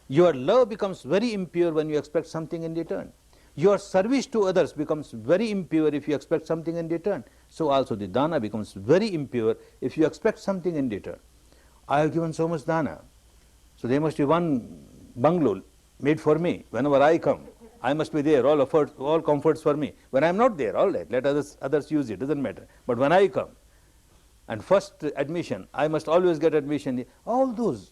Your love becomes very impure when you expect something in return. Your service to others becomes very impure if you expect something in return. So also the dana becomes very impure if you expect something in return. I have given so much dana, so there must be one bungalow made for me. Whenever I come, I must be there, all comforts for me. When I am not there, all right, let others use it, doesn't matter. But when I come, and first admission, I must always get admission, all those,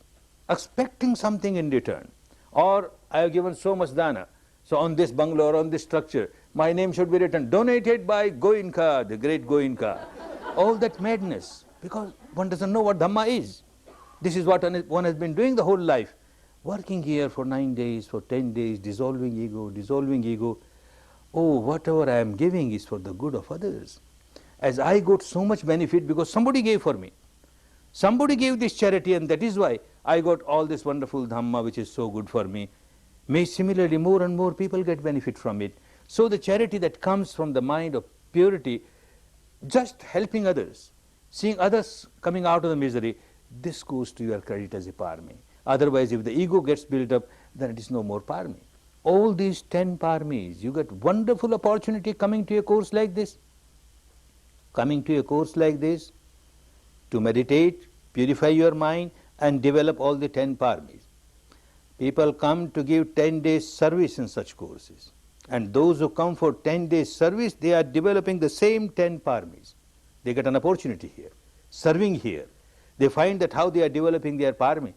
expecting something in return. Or I have given so much dana, so on this bungalow or on this structure, my name should be written, donated by Goenka, the great Goenka. All that madness, because one doesn't know what Dhamma is. This is what one has been doing the whole life, working here for 9 days, for 10 days, dissolving ego, dissolving ego. Oh, whatever I am giving is for the good of others. As I got so much benefit because somebody gave for me. Somebody gave this charity, and that is why I got all this wonderful Dhamma which is so good for me. May similarly more and more people get benefit from it. So the charity that comes from the mind of purity, just helping others, seeing others coming out of the misery, this goes to your credit as a parami. Otherwise, if the ego gets built up, then it is no more parami. All these 10 paramis, you get wonderful opportunity coming to a course like this. Coming to a course like this, to meditate, purify your mind, and develop all the 10 paramis. People come to give 10 days service in such courses. And those who come for 10 days service, they are developing the same 10 paramis. They get an opportunity here, serving here. They find that how they are developing their parami.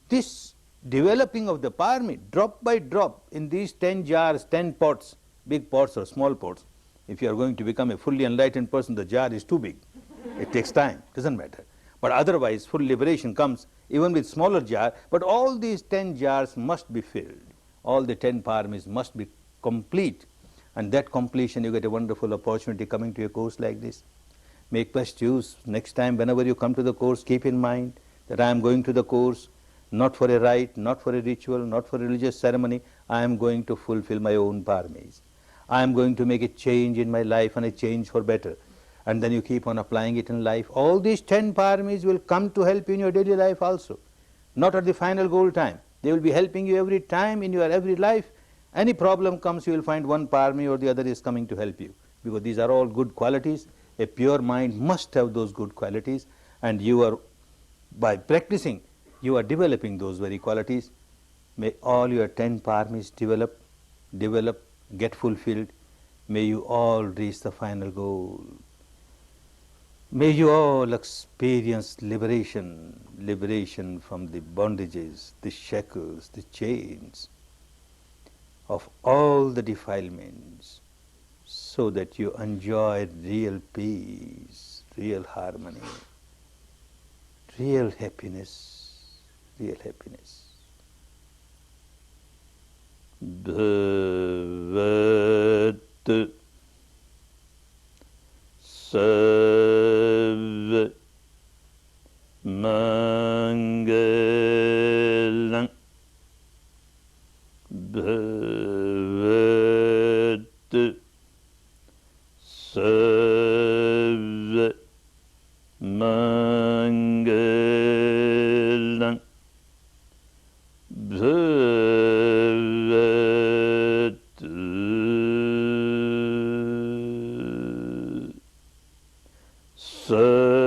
This developing of the parami, drop by drop, in these 10 jars, 10 pots, big pots or small pots. If you are going to become a fully enlightened person, the jar is too big. It takes time, doesn't matter. But otherwise, full liberation comes even with smaller jar. But all these 10 jars must be filled. All the 10 paramis must be complete. And that completion, you get a wonderful opportunity coming to a course like this. Make best use. Next time, whenever you come to the course, keep in mind that I am going to the course not for a rite, not for a ritual, not for a religious ceremony. I am going to fulfill my own paramis. I am going to make a change in my life, and a change for better. And then you keep on applying it in life. All these 10 paramis will come to help you in your daily life also. Not at the final goal time. They will be helping you every time in your every life. Any problem comes, you will find one parami or the other is coming to help you. Because these are all good qualities. A pure mind must have those good qualities, and you are, by practicing, you are developing those very qualities. May all your 10 paramis develop, get fulfilled. May you all reach the final goal. May you all experience liberation, liberation from the bondages, the shackles, the chains of all the defilements, so that you enjoy real peace, real harmony, real happiness, real happiness. Bhavat Sarva Mangalam Bhavat Sarva Mangalam Bhavat Sarva Mangalam.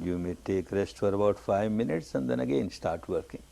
You may take rest for about 5 minutes and then again start working.